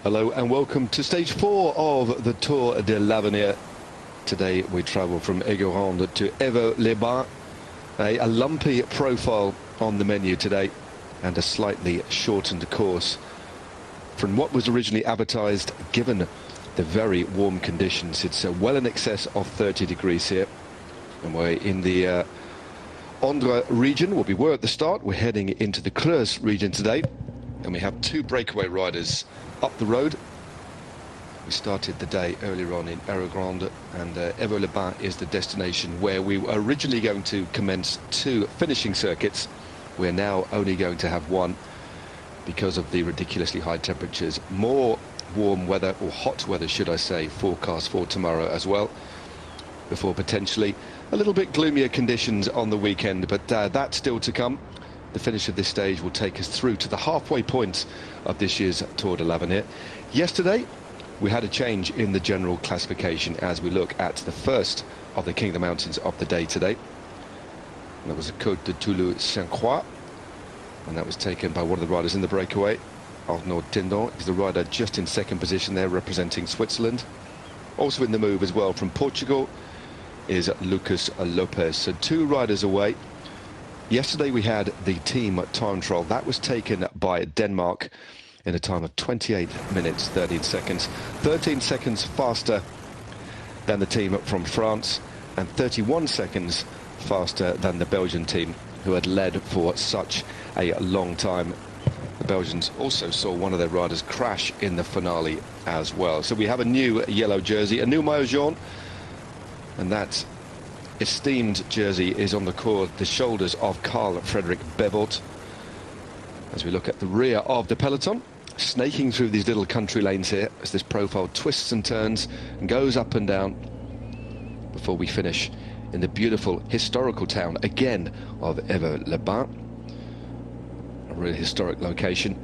Hello and welcome to stage 4 of the Tour de l'Avenir. Today we travel from Aigues to Évaux-les-Bains. A lumpy profile on the menu today and a slightly shortened course from what was originally advertised. Given the very warm conditions, it's well in excess of 30 degrees here, and we're in the Indre region. We were at the start. We're heading into the Creuse region today, and we have two breakaway riders up the road. We started the day earlier on in Aigues, and Évaux-les-Bains is the destination where we were originally going to commence two finishing circuits. We're now only going to have one because of the ridiculously high temperatures. More warm weather, or hot weather should I say, forecast for tomorrow as well, before potentially a little bit gloomier conditions on the weekend, but that's still to come. The finish of this stage will take us through to the halfway point of this year's Tour de l'Avenir. Yesterday we had a change in the general classification as we look at the first of the King of the Mountains of the day today. And that was a Côte de Toulouse-Sainte-Croix, and that was taken by one of the riders in the breakaway. Arnaud Tindon is the rider just in second position there, representing Switzerland. Also in the move as well from Portugal is Lucas Lopez. So two riders away. Yesterday we had the team time trial. That was taken by Denmark in a time of 28 minutes 13 seconds. 13 seconds faster than the team from France, and 31 seconds faster than the Belgian team, who had led for such a long time. The Belgians also saw one of their riders crash in the finale as well. So we have a new yellow jersey, a new maillot jaune, and that esteemed jersey is on the shoulders of Carl Frederick Bevort. As we look at the rear of the peloton, snaking through these little country lanes here as this profile twists and turns and goes up and down before we finish in the beautiful historical town again of Évaux-les-Bains. A really historic location.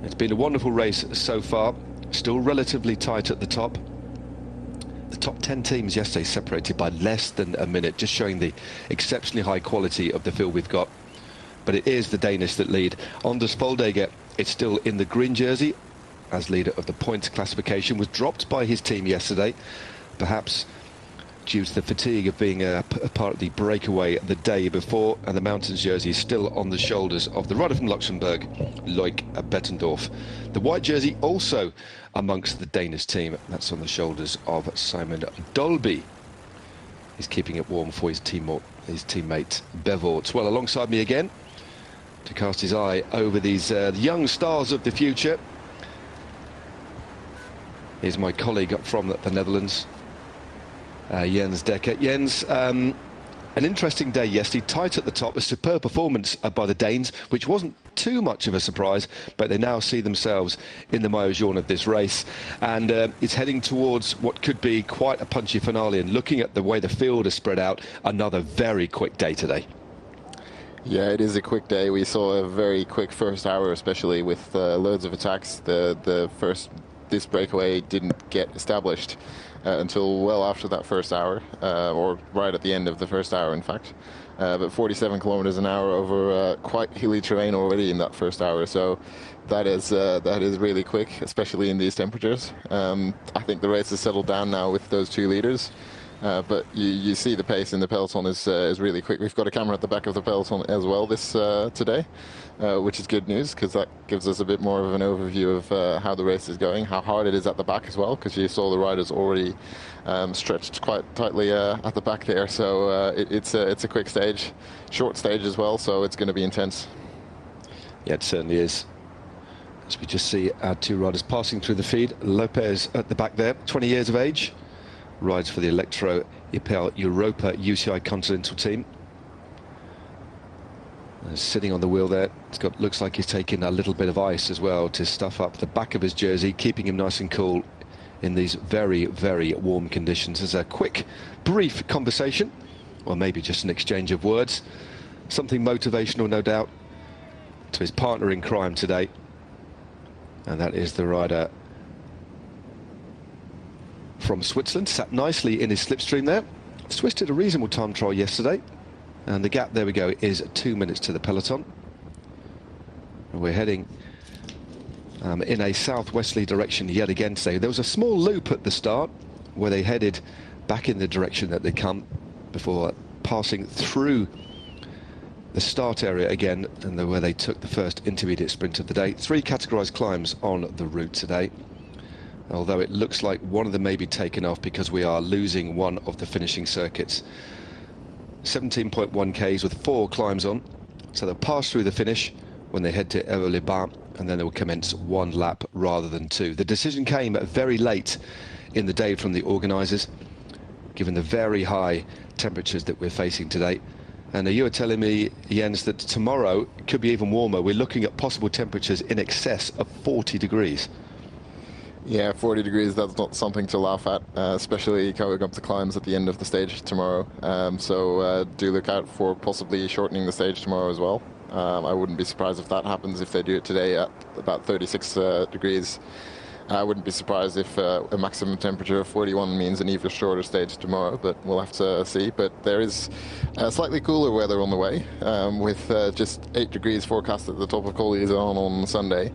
It's been a wonderful race so far, still relatively tight at the top. The top 10 teams yesterday separated by less than a minute, just showing the exceptionally high quality of the field we've got. But it is the Danish that lead. Anders Foldager is still in the green jersey as leader of the points classification. Was dropped by his team yesterday, perhaps due to the fatigue of being a part of the breakaway the day before, and the mountains jersey is still on the shoulders of the rider from Luxembourg, Loic Bettendorf. The white jersey also amongst the Danish team. That's on the shoulders of Simon Dolby. He's keeping it warm for his teammate Bevort. Well, alongside me again to cast his eye over these young stars of the future, here's my colleague from the Netherlands, Jens Dekker. Jens, an interesting day yesterday, tight at the top, a superb performance by the Danes, which wasn't too much of a surprise, but they now see themselves in the maillot jaune of this race, and it's heading towards what could be quite a punchy finale. And looking at the way the field is spread out, another very quick day today. Yeah, it is a quick day. We saw a very quick first hour, especially with loads of attacks. This breakaway didn't get established until well after that first hour, or right at the end of the first hour, in fact. But 47 kilometers an hour over quite hilly terrain already in that first hour. So that is really quick, especially in these temperatures. I think the race has settled down now with those two leaders. But you see the pace in the peloton is really quick. We've got a camera at the back of the peloton as well today, which is good news, because that gives us a bit more of an overview of how the race is going, how hard it is at the back as well, because you saw the riders already stretched quite tightly at the back there. So it's a quick stage, short stage as well, so it's going to be intense. Yeah, it certainly is. As we just see our two riders passing through the feed. Lopez at the back there, 20 years of age, rides for the Electro Ipel Europa UCI Continental team. Sitting on the wheel there, looks like he's taking a little bit of ice as well to stuff up the back of his jersey, keeping him nice and cool in these very, very warm conditions. There's a quick, brief conversation, or maybe just an exchange of words, something motivational, no doubt, to his partner in crime today, and that is the rider from Switzerland. Sat nicely in his slipstream there. Swiss did a reasonable time trial yesterday, and the gap, there we go, is 2 minutes to the peloton. And we're heading in a southwesterly direction yet again today. There was a small loop at the start where they headed back in the direction that they come before passing through the start area again, and where they took the first intermediate sprint of the day. 3 categorized climbs on the route today, although it looks like one of them may be taken off because we are losing one of the finishing circuits. 17.1 Ks with 4 climbs on, so they'll pass through the finish when they head to Hérault-les-Bains, and then they will commence 1 lap rather than 2. The decision came very late in the day from the organisers, given the very high temperatures that we're facing today. And you were telling me, Jens, that tomorrow could be even warmer. We're looking at possible temperatures in excess of 40 degrees. Yeah, 40 degrees, that's not something to laugh at, especially going up the climbs at the end of the stage tomorrow. So do look out for possibly shortening the stage tomorrow as well. I wouldn't be surprised if that happens if they do it today at about 36 degrees. I wouldn't be surprised if a maximum temperature of 41 means an even shorter stage tomorrow, but we'll have to see. But there is slightly cooler weather on the way, with just 8 degrees forecast at the top of Col d'Isola on Sunday.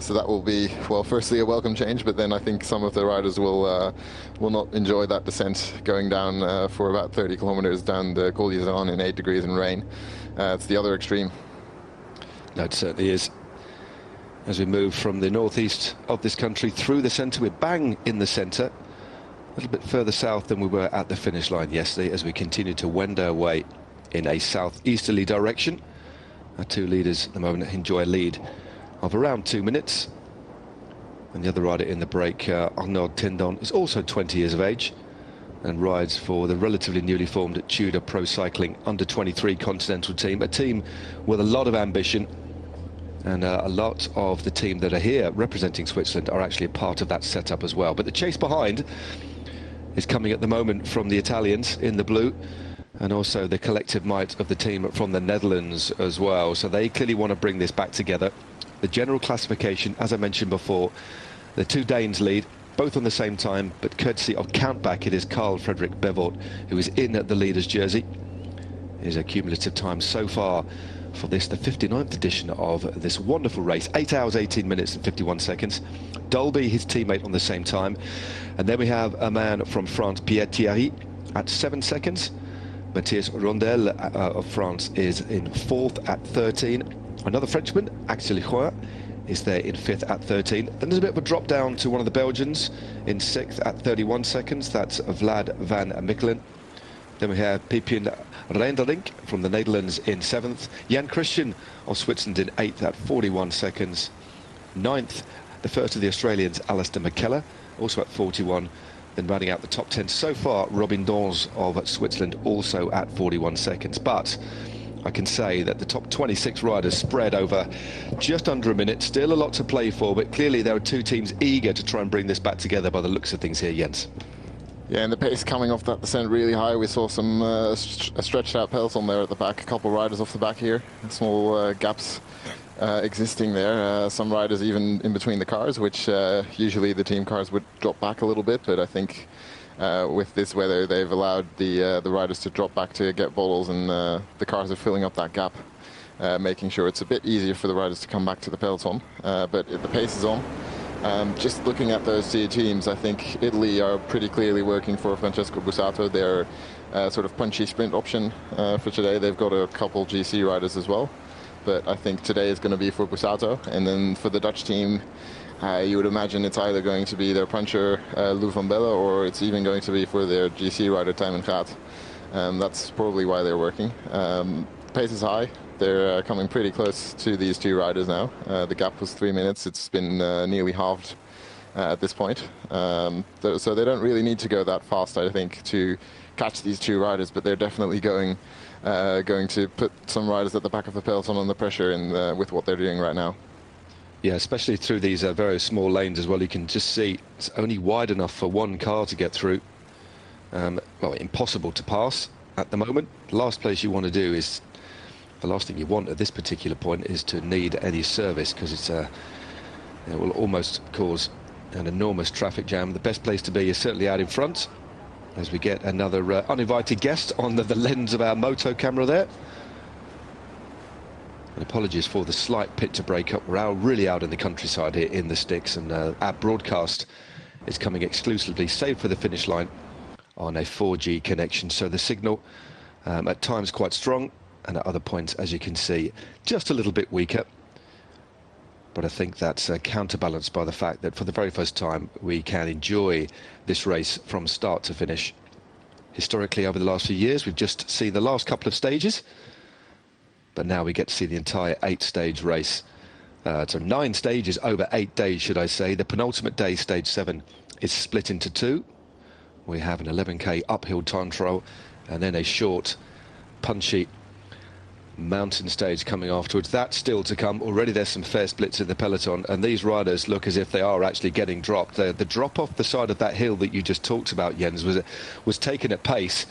So that will be, well, firstly a welcome change, but then I think some of the riders will not enjoy that descent going down for about 30 kilometers down the Col d'Isola in 8 degrees and rain. It's the other extreme. No, it certainly is. As we move from the northeast of this country through the centre, we're bang in the centre, a little bit further south than we were at the finish line yesterday, as we continue to wend our way in a southeasterly direction. Our 2 leaders at the moment enjoy a lead of around 2 minutes, and the other rider in the break, Arnaud Tendon, is also 20 years of age and rides for the relatively newly formed Tudor Pro Cycling Under-23 Continental team, a team with a lot of ambition. And a lot of the team that are here representing Switzerland are actually a part of that setup as well. But the chase behind is coming at the moment from the Italians in the blue, and also the collective might of the team from the Netherlands as well. So they clearly want to bring this back together. The general classification, as I mentioned before, the 2 Danes lead, both on the same time, but courtesy of countback, it is Carl Fredrik Bevort who is in the leader's jersey. His cumulative time so far for this, the 59th edition of this wonderful race, 8 hours 18 minutes and 51 seconds. Dolby, his teammate, on the same time. And then we have a man from France, Pierre Thierry, at 7 seconds. Matthias Rondel of France is in 4th at 13. Another Frenchman, Axel Huyn, is there in 5th at 13. Then there's a bit of a drop down to one of the Belgians in 6th at 31 seconds. That's Vlad van Mechelen. Then we have Pepijn Reinderink from the Netherlands in 7th. Jan Christian of Switzerland in 8th at 41 seconds. 9th, the first of the Australians, Alistair McKellar, also at 41. Then rounding out the top 10 so far, Robin Dons of Switzerland, also at 41 seconds. But I can say that the top 26 riders spread over just under a minute. Still a lot to play for, but clearly there are 2 teams eager to try and bring this back together by the looks of things here, Jens. Yeah, and the pace coming off that descent really high. We saw some stretched out peloton there at the back, a couple of riders off the back here, small gaps existing there. Some riders even in between the cars, which usually the team cars would drop back a little bit, but I think with this weather they've allowed the riders to drop back to get bottles, and the cars are filling up that gap, making sure it's a bit easier for the riders to come back to the peloton. But the pace is on. Just looking at those 2 teams, I think Italy are pretty clearly working for Francesco Bussato. Their sort of punchy sprint option for today. They've got a couple GC riders as well, but I think today is going to be for Bussato. And then for the Dutch team, you would imagine it's either going to be their puncher Lou van Belle, or it's even going to be for their GC rider Tijmen Gaat. That's probably why they're working. Pace is high. They're coming pretty close to these 2 riders now. The gap was 3 minutes. It's been nearly halved at this point. So they don't really need to go that fast, I think, to catch these 2 riders, but they're definitely going to put some riders at the back of the peloton under pressure with what they're doing right now. Yeah, especially through these very small lanes as well. You can just see it's only wide enough for 1 car to get through. Well, impossible to pass at the moment. The last place you want to do is, the last thing you want at this particular point is to need any service, because it will almost cause an enormous traffic jam. The best place to be is certainly out in front, as we get another uninvited guest on the lens of our moto camera there. And apologies for the slight picture breakup. We're really out in the countryside here in the sticks, and our broadcast is coming exclusively, save for the finish line, on a 4G connection. So the signal at times quite strong, and at other points, as you can see, just a little bit weaker. But I think that's counterbalanced by the fact that for the very first time we can enjoy this race from start to finish. Historically, over the last few years, we've just seen the last couple of stages, but now we get to see the entire 8-stage race. So 9 stages over 8 days, should I say. The penultimate day, stage 7, is split into 2. We have an 11k uphill time trial, and then a short, punchy mountain stage coming afterwards. That's still to come. Already there's some fair splits in the peloton, and these riders look as if they are actually getting dropped. The drop off the side of that hill that you just talked about, Jens, was taken at pace.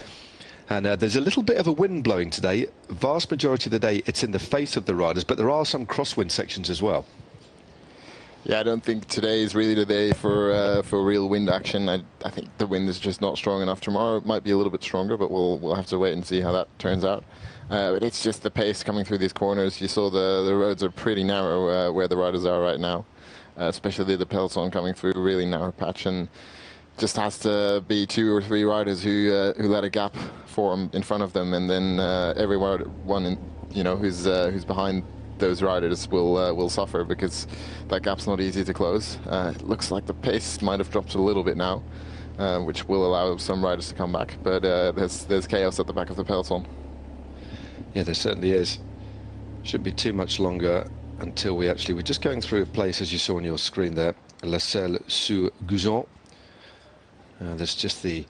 And there's a little bit of a wind blowing today. Vast majority of the day it's in the face of the riders, but there are some crosswind sections as well. Yeah, I don't think today is really the day for real wind action. I think the wind is just not strong enough. Tomorrow it might be a little bit stronger, but we'll have to wait and see how that turns out. But it's just the pace coming through these corners. You saw the roads are pretty narrow where the riders are right now, especially the peloton coming through a really narrow patch, and just has to be 2 or 3 riders who let a gap form in front of them, and then everyone who's behind those riders will suffer, because that gap's not easy to close. It looks like the pace might have dropped a little bit now, which will allow some riders to come back, but there's chaos at the back of the peloton. Yeah, there certainly is. Shouldn't be too much longer until we're just going through a place, as you saw on your screen there, La Selle-sur-Guzon. There's just the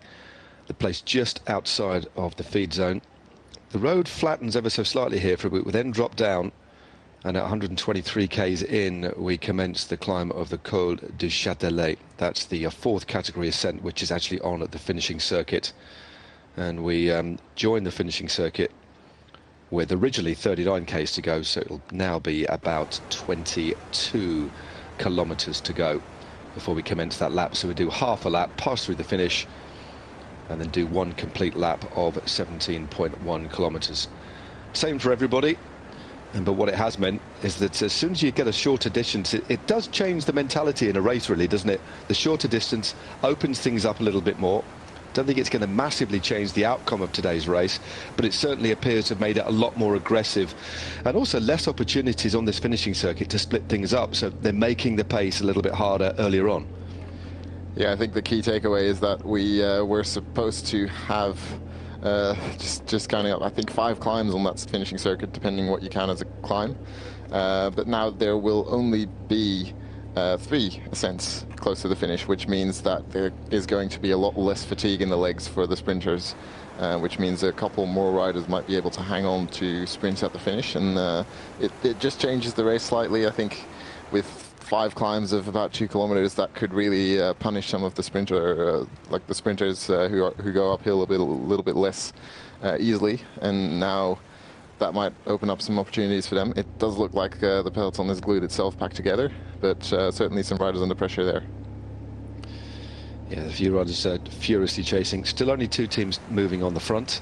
place just outside of the feed zone. The road flattens ever so slightly here for a bit. We then drop down, and at 123 k's in, we commence the climb of the Col du Châtelet. That's the 4th category ascent, which is actually on at the finishing circuit. And we join the finishing circuit with originally 39 k's to go, so it'll now be about 22 kilometers to go before we commence that lap. So we do half a lap, pass through the finish, and then do 1 complete lap of 17.1 kilometers. Same for everybody. But what it has meant is that as soon as you get a shorter distance, it does change the mentality in a race, really, doesn't it? The shorter distance opens things up a little bit more. Don't think it's going to massively change the outcome of today's race, but it certainly appears to have made it a lot more aggressive, and also less opportunities on this finishing circuit to split things up, so they're making the pace a little bit harder earlier on. Yeah, I think the key takeaway is that we're supposed to have just counting up, I think 5 climbs on that finishing circuit, depending what you count as a climb. But now there will only be 3 ascents close to the finish, which means that there is going to be a lot less fatigue in the legs for the sprinters, which means a couple more riders might be able to hang on to sprints at the finish, and it just changes the race slightly. I think with 5 climbs of about 2 kilometers, that could really punish some of the sprinters who go uphill a little bit less easily, and now that might open up some opportunities for them. It does look like the peloton is glued itself back together, but certainly some riders under pressure there. Yeah, the few riders furiously chasing. Still only 2 teams moving on the front.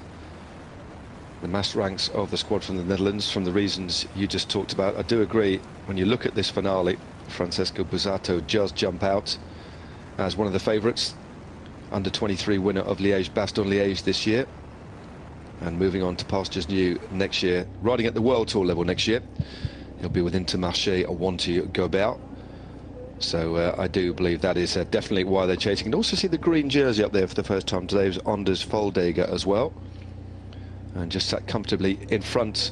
The mass ranks of the squad from the Netherlands, from the reasons you just talked about. I do agree, when you look at this finale, Francesco Bussato does jump out as one of the favourites. Under 23 winner of Liège-Bastogne-Liège this year, and moving on to pastures new next year, riding at the World Tour level next year. He'll be with Intermarché or Wanty Gobert. So I do believe that is definitely why they're chasing. And also see the green jersey up there for the first time today was Anders Foldager as well, and just sat comfortably in front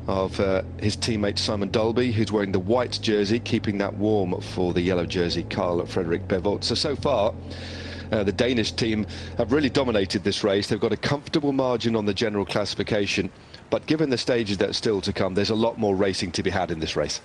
of his teammate Simon Dalby, who's wearing the white jersey, keeping that warm for the yellow jersey Carl Fredrik Bevolt. So far the Danish team have really dominated this race. They've got a comfortable margin on the general classification, but given the stages that are still to come, there's a lot more racing to be had in this race.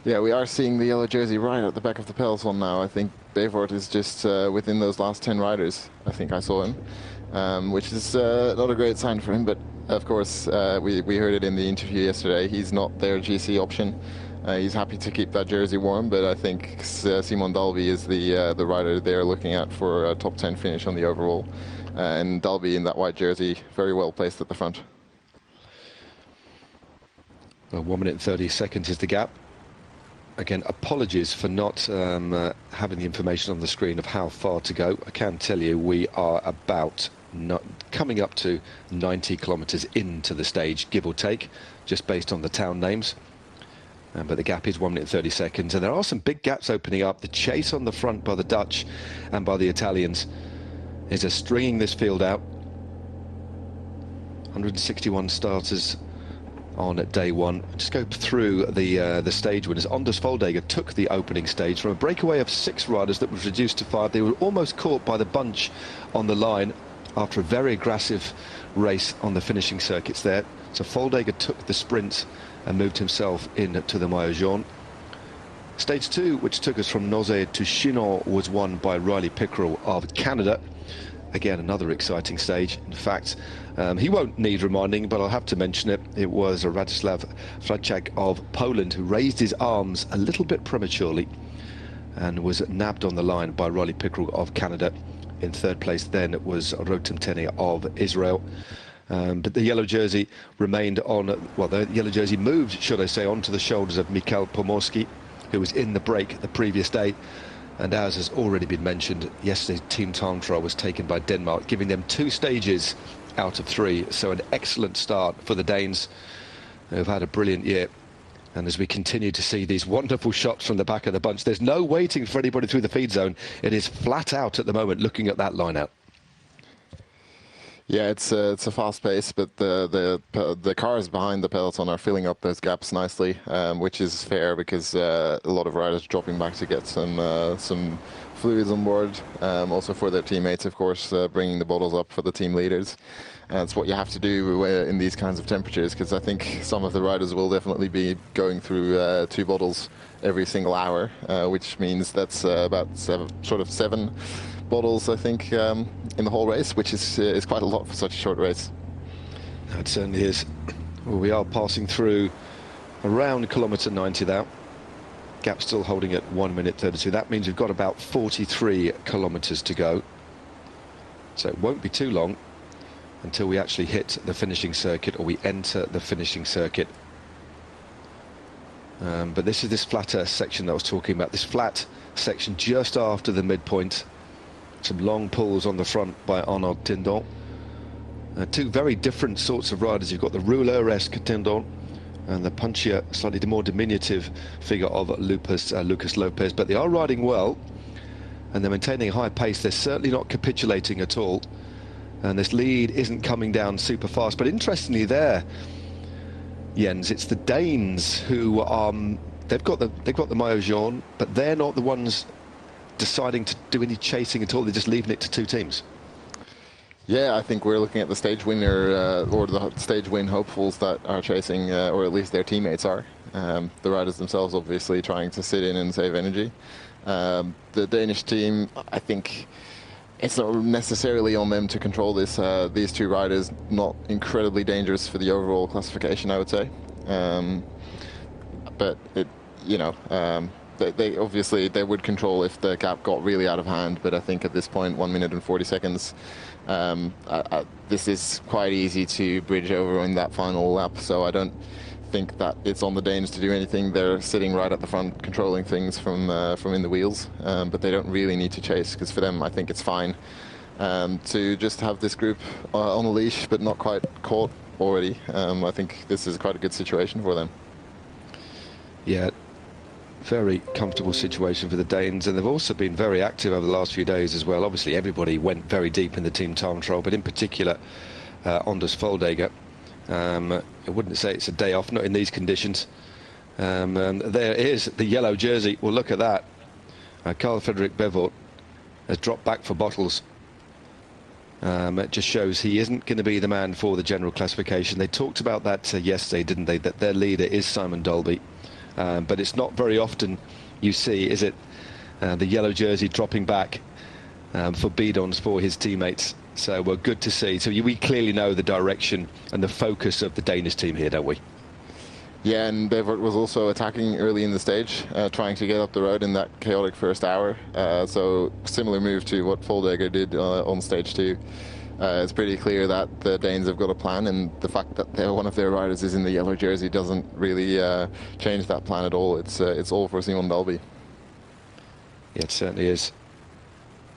Yeah, we are seeing the yellow jersey right at the back of the peloton now. I think Bevoort is just within those last 10 riders. I think I saw him, which is not a great sign for him, but of course we heard it in the interview yesterday. He's not their GC option. He's happy to keep that jersey warm, but I think Simon Dalby is the rider they're looking at for a top 10 finish on the overall. And Dalby in that white jersey, very well placed at the front. Well, 1 minute and 30 seconds is the gap. Again, apologies for not having the information on the screen of how far to go. I can tell you we are about coming up to 90 kilometres into the stage, give or take, just based on the town names. But the gap is 1 minute and 30 seconds, and there are some big gaps opening up. The chase on the front by the Dutch and by the Italians is stringing this field out. 161 starters on day one. Just go through the stage winners. Anders Foldager took the opening stage from a breakaway of 6 riders that was reduced to 5. They were almost caught by the bunch on the line after a very aggressive race on the finishing circuits there. So Foldager took the sprint and moved himself into the Maillot Jaune. Stage 2, which took us from Nozay to Chinon, was won by Riley Pickerel of Canada. Again, another exciting stage. In fact, he won't need reminding, but I'll have to mention it. It was Radoslav Flacek of Poland who raised his arms a little bit prematurely and was nabbed on the line by Riley Pickerel of Canada. In third place then it was Rotem Teni of Israel. But the yellow jersey remained on, well, the yellow jersey moved, should I say, onto the shoulders of Mikhail Pomorski, who was in the break the previous day. And as has already been mentioned, yesterday's team time trial was taken by Denmark, giving them 2 stages out of 3. So an excellent start for the Danes, who've had a brilliant year. And as we continue to see these wonderful shots from the back of the bunch, there's no waiting for anybody through the feed zone. It is flat out at the moment, looking at that line out. Yeah, it's a fast pace, but the cars behind the peloton are filling up those gaps nicely, which is fair because a lot of riders dropping back to get some fluids on board. Also for their teammates, of course, bringing the bottles up for the team leaders. And it's what you have to do in these kinds of temperatures, because I think some of the riders will definitely be going through 2 bottles every single hour, which means that's about 7 bottles, I think, in the whole race, which is quite a lot for such a short race. It certainly is. Well, we are passing through around kilometre 90 now. Gap still holding at 1 minute 32. That means we've got about 43 kilometres to go. So it won't be too long until we actually hit the finishing circuit, or we enter the finishing circuit. But this is this flatter section that I was talking about, this flat section just after the midpoint. Some long pulls on the front by Arnaud Tindon. 2 very different sorts of riders. You've got the rouleur-esque Tindon and the punchier, slightly more diminutive figure of Lucas Lopez. But they are riding well, and they're maintaining a high pace. They're certainly not capitulating at all. And this lead isn't coming down super fast. But interestingly there, Jens, it's the Danes who they've got the Maillot Jaune, but they're not the ones deciding to do any chasing at all. They're just leaving it to 2 teams. Yeah, I think we're looking at the stage winner or the stage win hopefuls that are chasing, or at least their teammates are. The riders themselves obviously trying to sit in and save energy. The Danish team, I think it's not necessarily on them to control this. These 2 riders, not incredibly dangerous for the overall classification, I would say. But it, they obviously they would control if the gap got really out of hand. But I think at this point, 1 minute and 40 seconds, this is quite easy to bridge over in that final lap. So I don't think that it's on the Danes to do anything. They're sitting right at the front, controlling things from in the wheels, but they don't really need to chase, because for them I think it's fine to just have this group on a leash but not quite caught already. I think this is quite a good situation for them. Yeah, very comfortable situation for the Danes, and they've also been very active over the last few days as well. Obviously everybody went very deep in the team time trial, but in particular Anders Foldager. I wouldn't say it's a day off, not in these conditions. And there is the yellow jersey. Well, look at that. Carl Frederick Bevort has dropped back for bottles. It just shows he isn't going to be the man for the general classification. They talked about that yesterday, didn't they? That their leader is Simon Dolby. But it's not very often you see, is it, the yellow jersey dropping back for bidons for his teammates. So we're good to see. So we clearly know the direction and the focus of the Danish team here, don't we? Yeah, and Bevort was also attacking early in the stage, trying to get up the road in that chaotic first hour. So similar move to what Foldager did on stage 2. it's pretty clear that the Danes have got a plan, and the fact that one of their riders is in the yellow jersey doesn't really change that plan at all. It's all for Simon Dalby. Yeah, it certainly is.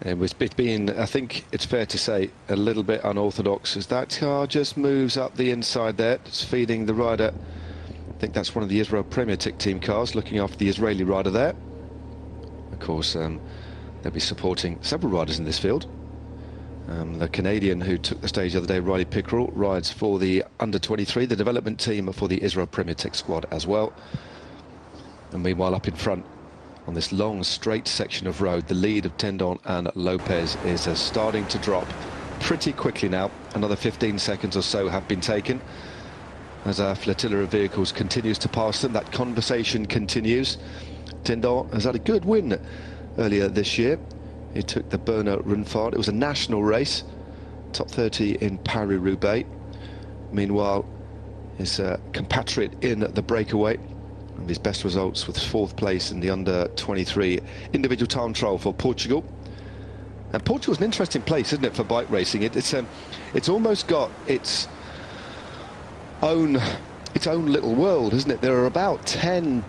And it's been, I think it's fair to say, a little bit unorthodox, as that car just moves up the inside there. It's feeding the rider. I think that's one of the Israel Premier Tech team cars, looking after the Israeli rider there. Of course, they'll be supporting several riders in this field. The Canadian who took the stage the other day, Riley Pickerel, rides for the under-23, the development team for the Israel Premier Tech squad as well. And meanwhile, up in front on this long straight section of road, the lead of Tendon and Lopez is starting to drop pretty quickly now. Another 15 seconds or so have been taken as our flotilla of vehicles continues to pass them. That conversation continues. Tendon has had a good win earlier this year. He took the Berner Rundfahrt. It was a national race, top 30 in Paris-Roubaix. Meanwhile, his compatriot in the breakaway, and his best results with 4th place in the under-23 individual time trial for Portugal. And Portugal's an interesting place, isn't it, for bike racing? It's almost got its own little world, isn't it? There are about 10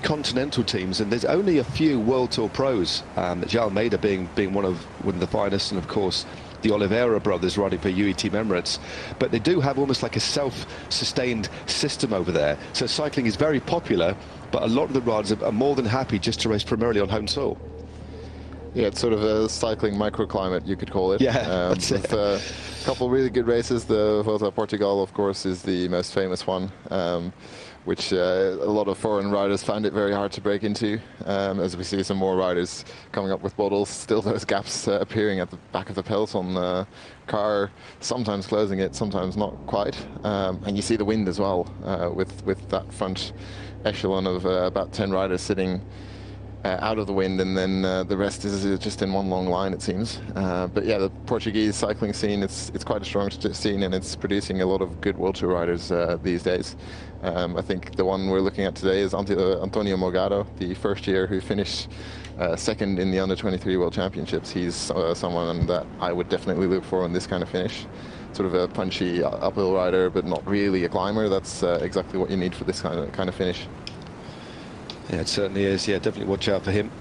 continental teams, and there's only a few World Tour pros. João Almeida being one of the finest, and of course the Oliveira brothers riding for UET Emirates. But they do have almost like a self-sustained system over there. So cycling is very popular, but a lot of the riders are more than happy just to race primarily on home soil. Yeah, it's sort of a cycling microclimate, you could call it. Yeah, that's with a couple of really good races. The Volta a Portugal, of course, is the most famous one, which a lot of foreign riders find it very hard to break into. As we see some more riders coming up with bottles, still those gaps appearing at the back of the peloton car, sometimes closing it, sometimes not quite. And you see the wind as well, with that front echelon of about 10 riders sitting out of the wind, and then the rest is just in one long line, it seems. But yeah, the Portuguese cycling scene, it's quite a strong scene, and it's producing a lot of good World Tour riders these days. I think the one we're looking at today is Antonio Morgado, the first year who finished second in the under-23 World Championships. He's someone that I would definitely look for in this kind of finish. Sort of a punchy uphill rider, but not really a climber. That's exactly what you need for this kind of finish. Yeah, it certainly is. Yeah, definitely watch out for him.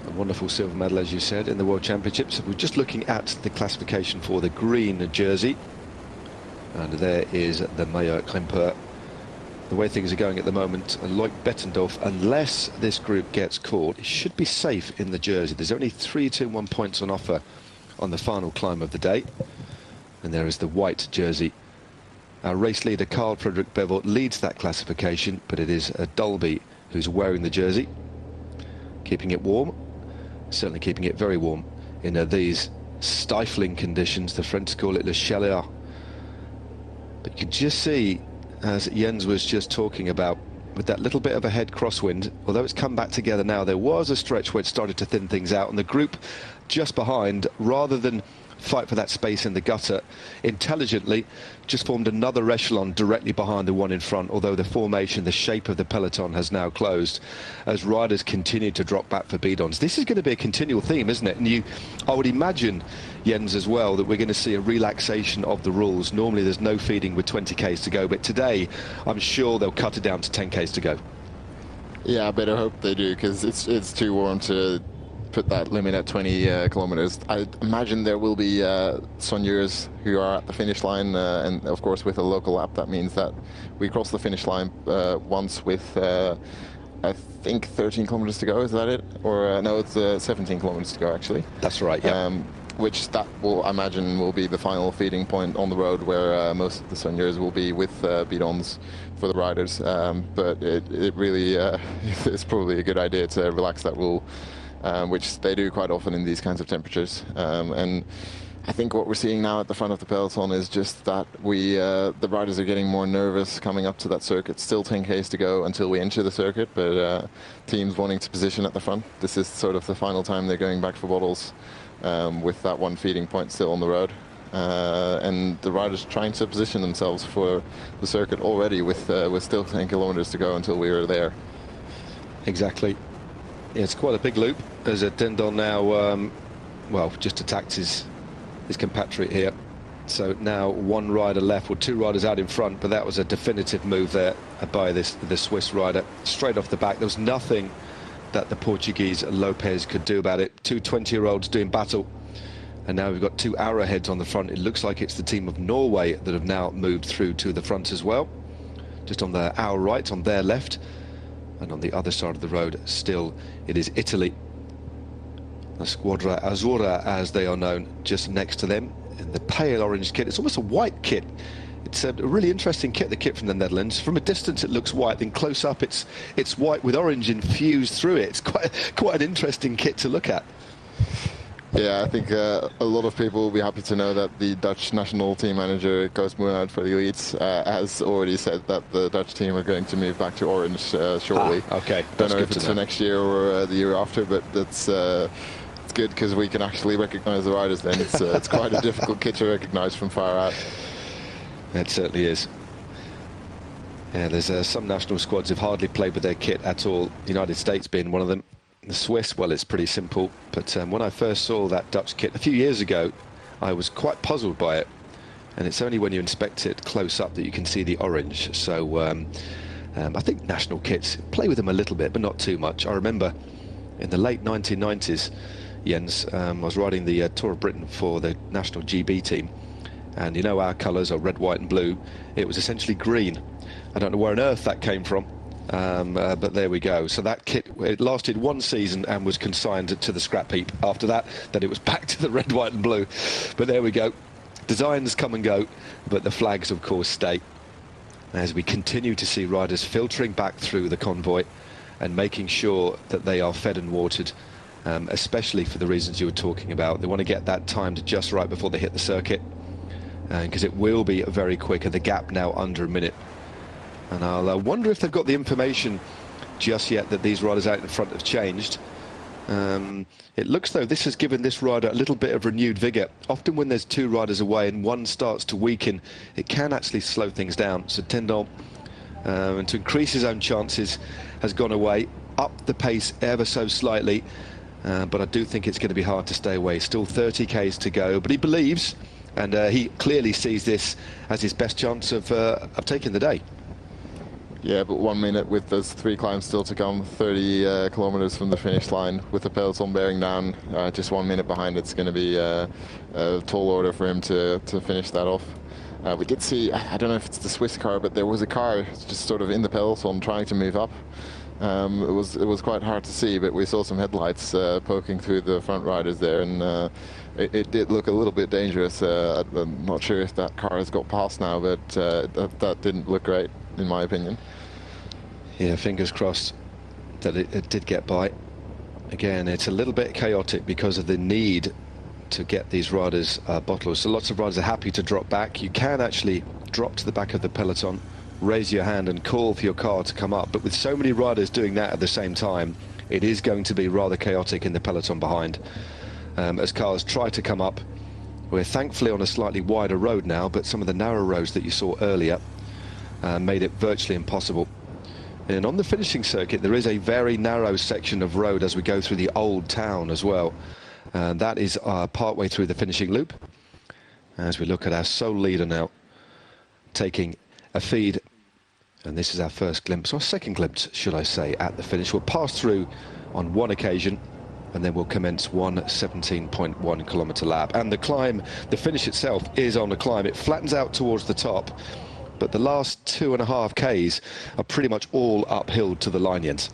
A wonderful silver medal, as you said, in the World Championships. We're just looking at the classification for the green jersey. And there is the Maillot Grimpeur. The way things are going at the moment, like Bettendorf, unless this group gets caught, it should be safe in the jersey. There's only 3-2-1 points on offer on the final climb of the day. And there is the white jersey. Our race leader, Carl Frederick Bevel, leads that classification, but it is Dalby who's wearing the jersey, keeping it warm, certainly keeping it very warm in these stifling conditions. The French call it le chaleur. But you can just see, as Jens was just talking about, with that little bit of a head crosswind, although it's come back together now, there was a stretch where it started to thin things out, and the group just behind, rather than fight for that space in the gutter, intelligently just formed another echelon directly behind the one in front, although the formation, the shape of the peloton has now closed as riders continue to drop back for bidons. This is going to be a continual theme, isn't it? And I would imagine, Jens, as well, that we're going to see a relaxation of the rules. Normally there's no feeding with 20k's to go, but today I'm sure they'll cut it down to 10k's to go. Yeah, I better hope they do, because it's too warm to put that limit at 20 kilometers. I imagine there will be soigneurs who are at the finish line, and of course with a local lap that means that we cross the finish line once with I think 13 kilometers to go. Is that it? Or no, it's 17 kilometers to go actually. That's right, yeah. Which that will, I imagine, will be the final feeding point on the road, where most of the soigneurs will be with bidons for the riders. But it really is probably a good idea to relax that rule, which they do quite often in these kinds of temperatures. And I think what we're seeing now at the front of the peloton is just that the riders are getting more nervous coming up to that circuit. Still 10k's to go until we enter the circuit, but teams wanting to position at the front. This is sort of the final time they're going back for bottles, with that one feeding point still on the road. And the riders trying to position themselves for the circuit already with still 10 kilometers to go until we are there. Exactly. Yeah, it's quite a big loop as Tendon now, well, just attacked his his compatriot here. So now one rider left, or two riders out in front, but that was a definitive move there by the Swiss rider. Straight off the back, there was nothing that the Portuguese Lopez could do about it. Two 20-year-olds doing battle. And now we've got two arrowheads on the front. It looks like it's the team of Norway that have now moved through to the front as well. Just on our right, on their left. And on the other side of the road, still, it is Italy. La Squadra Azzurra, as they are known, just next to them. In the pale orange kit. It's almost a white kit. It's a really interesting kit, the kit from the Netherlands. From a distance, it looks white. Then close up, it's white with orange infused through it. It's quite an interesting kit to look at. Yeah, I think a lot of people will be happy to know that the Dutch national team manager, Koos Moenaert for the elites, has already said that the Dutch team are going to move back to orange shortly. Okay. Don't know if it's for next year or the year after, but that's it's good because we can actually recognise the riders then. It's quite a difficult kit to recognise from far out. It certainly is. Yeah, there's some national squads have hardly played with their kit at all. The United States being one of them. The Swiss, well, it's pretty simple. But when I first saw that Dutch kit a few years ago, I was quite puzzled by it. And it's only when you inspect it close up that you can see the orange. So I think national kits, play with them a little bit, but not too much. I remember in the late 1990s, Jens, I was riding the Tour of Britain for the national GB team. And you know our colours are red, white and blue. It was essentially green. I don't know where on earth that came from. But there we go. So that kit, it lasted one season and was consigned to the scrap heap. After that, then it was back to the red, white and blue. But there we go. Designs come and go, but the flags, of course, stay. As we continue to see riders filtering back through the convoy and making sure that they are fed and watered, especially for the reasons you were talking about. They want to get that timed just right before they hit the circuit, because it will be very quick, and the gap now under a minute. And I'll wonder if they've got the information just yet that these riders out in front have changed. It looks though this has given this rider a little bit of renewed vigour. Often when there's two riders away and one starts to weaken, it can actually slow things down. So Tendon, and to increase his own chances, has gone away, up the pace ever so slightly. But I do think it's going to be hard to stay away. Still 30 Ks to go, but he believes, and he clearly sees this as his best chance of taking the day. Yeah, but 1 minute with those 3 climbs still to come, 30 kilometers from the finish line, with the peloton bearing down, just 1 minute behind. It's going to be a tall order for him to finish that off. We did see, I don't know if it's the Swiss car, but there was a car just sort of in the peloton trying to move up. It was quite hard to see, but we saw some headlights poking through the front riders there, and it did look a little bit dangerous. I'm not sure if that car has got past now, but that didn't look great, in my opinion. Yeah, fingers crossed that it did get by. Again, it's a little bit chaotic because of the need to get these riders bottles. So lots of riders are happy to drop back. You can actually drop to the back of the peloton, raise your hand and call for your car to come up. But with so many riders doing that at the same time, it is going to be rather chaotic in the peloton behind. As cars try to come up, we're thankfully on a slightly wider road now, but some of the narrow roads that you saw earlier made it virtually impossible. And on the finishing circuit, there is a very narrow section of road as we go through the old town as well. And that is part way through the finishing loop. As we look at our sole leader now, taking a feed. And this is our first glimpse, or second glimpse, should I say, at the finish. We'll pass through on one occasion, and then we'll commence one 17.1 kilometre lap. And the climb, the finish itself is on a climb. It flattens out towards the top, but the last 2.5 Ks are pretty much all uphill to the line, Jens.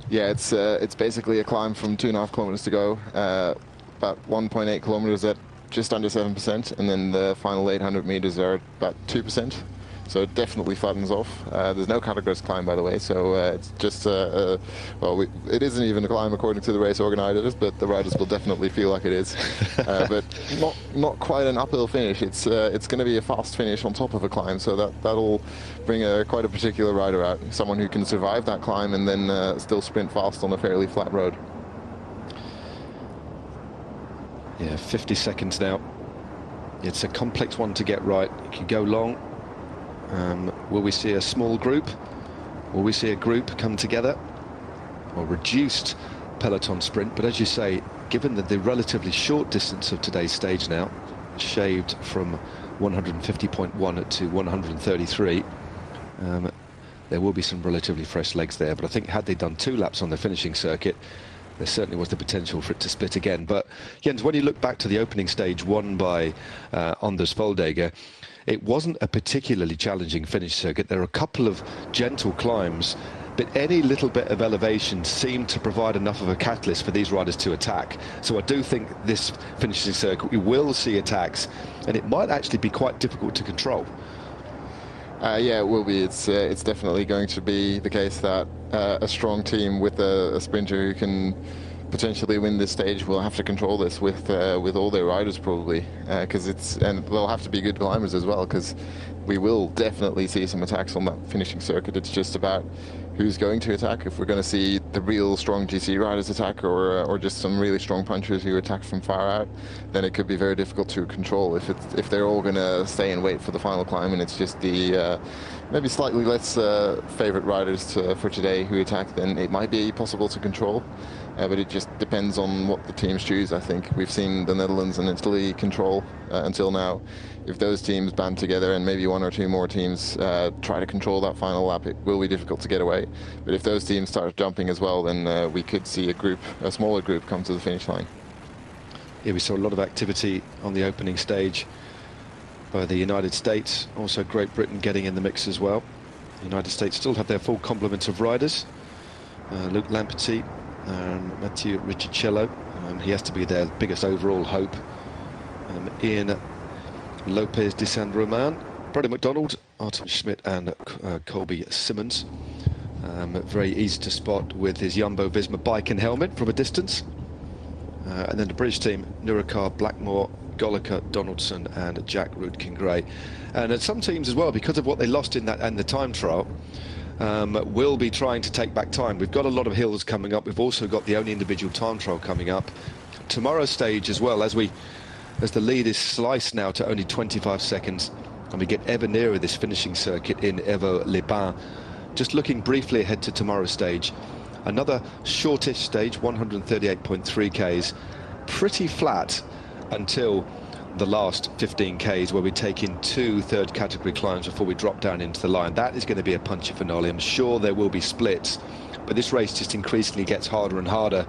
Yeah, it's basically a climb from 2.5 kilometers to go, about 1.8 kilometers at just under 7%, and then the final 800 meters are about 2%. So it definitely flattens off. There's no categorized climb, by the way, so it's just, well, it isn't even a climb according to the race organizers, but the riders will definitely feel like it is. But not quite an uphill finish. It's going to be a fast finish on top of a climb, so that'll bring quite a particular rider out, someone who can survive that climb and then still sprint fast on a fairly flat road. Yeah, 50 seconds now. It's a complex one to get right. It can go long. Will we see a small group? Will we see a group come together? Or reduced peloton sprint, but as you say, given that the relatively short distance of today's stage now, shaved from 150.1 to 133, there will be some relatively fresh legs there, but I think had they done 2 laps on the finishing circuit, there certainly was the potential for it to split again. But Jens, when you look back to the opening stage won by Anders Foldager, it wasn't a particularly challenging finish circuit. There are a couple of gentle climbs, but any little bit of elevation seemed to provide enough of a catalyst for these riders to attack. So I do think this finishing circuit, we will see attacks, and it might actually be quite difficult to control. Yeah, it will be. It's definitely going to be the case that a strong team with a sprinter who can potentially win this stage will have to control this with all their riders probably, because and they'll have to be good climbers as well, because we will definitely see some attacks on that finishing circuit. It's just about who's going to attack. If we're going to see the real strong GC riders attack, or just some really strong punchers who attack from far out, then it could be very difficult to control. If they're all going to stay and wait for the final climb, and it's just the maybe slightly less favorite riders for today who attack, then it might be possible to control. But it just depends on what the teams choose. I think we've seen the Netherlands and Italy control until now. If those teams band together and maybe 1 or 2 more teams try to control that final lap, it will be difficult to get away. But if those teams start jumping as well, then we could see a smaller group come to the finish line. Yeah, we saw a lot of activity on the opening stage by the United States, also Great Britain getting in the mix as well. The United States still have their full complement of riders. Luke Lamperty, Mathieu Riccicello, he has to be their biggest overall hope. Ian Lopez de San Roman, Brodie McDonald, Artem Schmidt and Colby Simmons. Very easy to spot with his Jumbo-Visma bike and helmet from a distance. And then the British team, Nurikar, Blackmore, Goliker, Donaldson and Jack Rudkin-Gray. And at some teams as well, because of what they lost in that and the time trial, will be trying to take back time. We've got a lot of hills coming up. We've also got the only individual time trial coming up. Tomorrow's stage as well, as the lead is sliced now to only 25 seconds, and we get ever nearer this finishing circuit in Evaux-les-Bains. Just looking briefly ahead to tomorrow's stage, another shortish stage, 138.3 Ks, pretty flat until the last 15 Ks, where we take in 2 third category climbs before we drop down into the line. That is going to be a punchy finale. I'm sure there will be splits, but this race just increasingly gets harder and harder.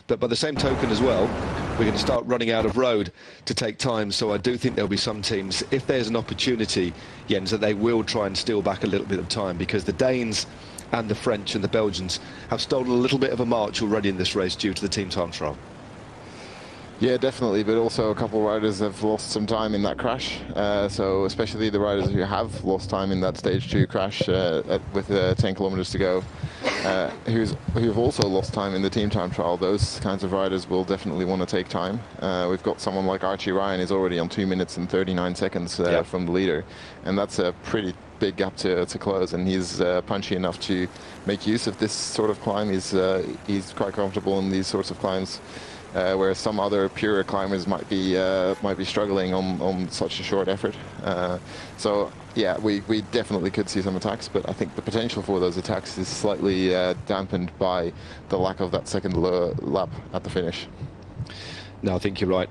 But by the same token as well, we're going to start running out of road to take time. So I do think there'll be some teams, if there's an opportunity, Jens, that they will try and steal back a little bit of time, because the Danes and the French and the Belgians have stolen a little bit of a march already in this race due to the team time trial. Yeah, definitely, but also a couple of riders have lost some time in that crash. So especially the riders who have lost time in that stage 2 crash with 10 kilometers to go, who've also lost time in the team time trial. Those kinds of riders will definitely want to take time. We've got someone like Archie Ryan is already on 2 minutes and 39 seconds from the leader, and that's a pretty big gap to close, and he's punchy enough to make use of this sort of climb. He's quite comfortable in these sorts of climbs. Whereas some other purer climbers might be struggling on such a short effort. So yeah, we definitely could see some attacks, but I think the potential for those attacks is slightly dampened by the lack of that second lap at the finish. No, I think you're right.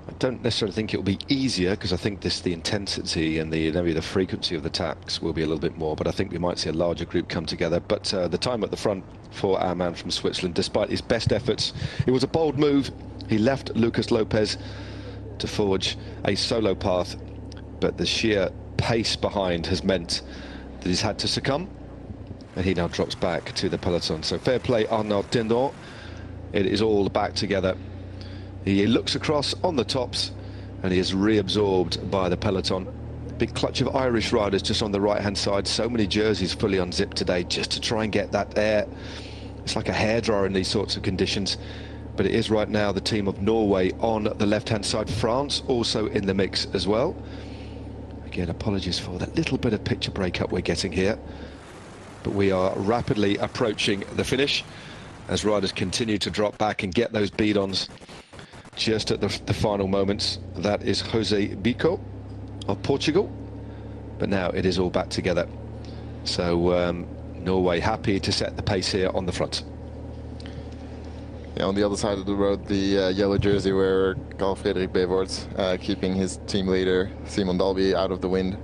I don't necessarily think it will be easier, because I think the intensity and maybe the frequency of the attacks will be a little bit more, but I think we might see a larger group come together. But the time at the front for our man from Switzerland, despite his best efforts, it was a bold move. He left Lucas Lopez to forge a solo path, but the sheer pace behind has meant that he's had to succumb, and he now drops back to the peloton. So fair play, Arnaud Dindon. It is all back together. He looks across on the tops, and he is reabsorbed by the peloton. Big clutch of Irish riders just on the right-hand side. So many jerseys fully unzipped today just to try and get that air. It's like a hairdryer in these sorts of conditions. But it is right now the team of Norway on the left-hand side. France also in the mix as well. Again, apologies for that little bit of picture breakup we're getting here. But we are rapidly approaching the finish as riders continue to drop back and get those beat-ons just at the final moments. That is Jose Bico of Portugal, but now it is all back together. So Norway happy to set the pace here on the front. Yeah, on the other side of the road, the yellow jersey wearer, Carl Fredrik Bevoorts, keeping his team leader, Simon Dalby, out of the wind.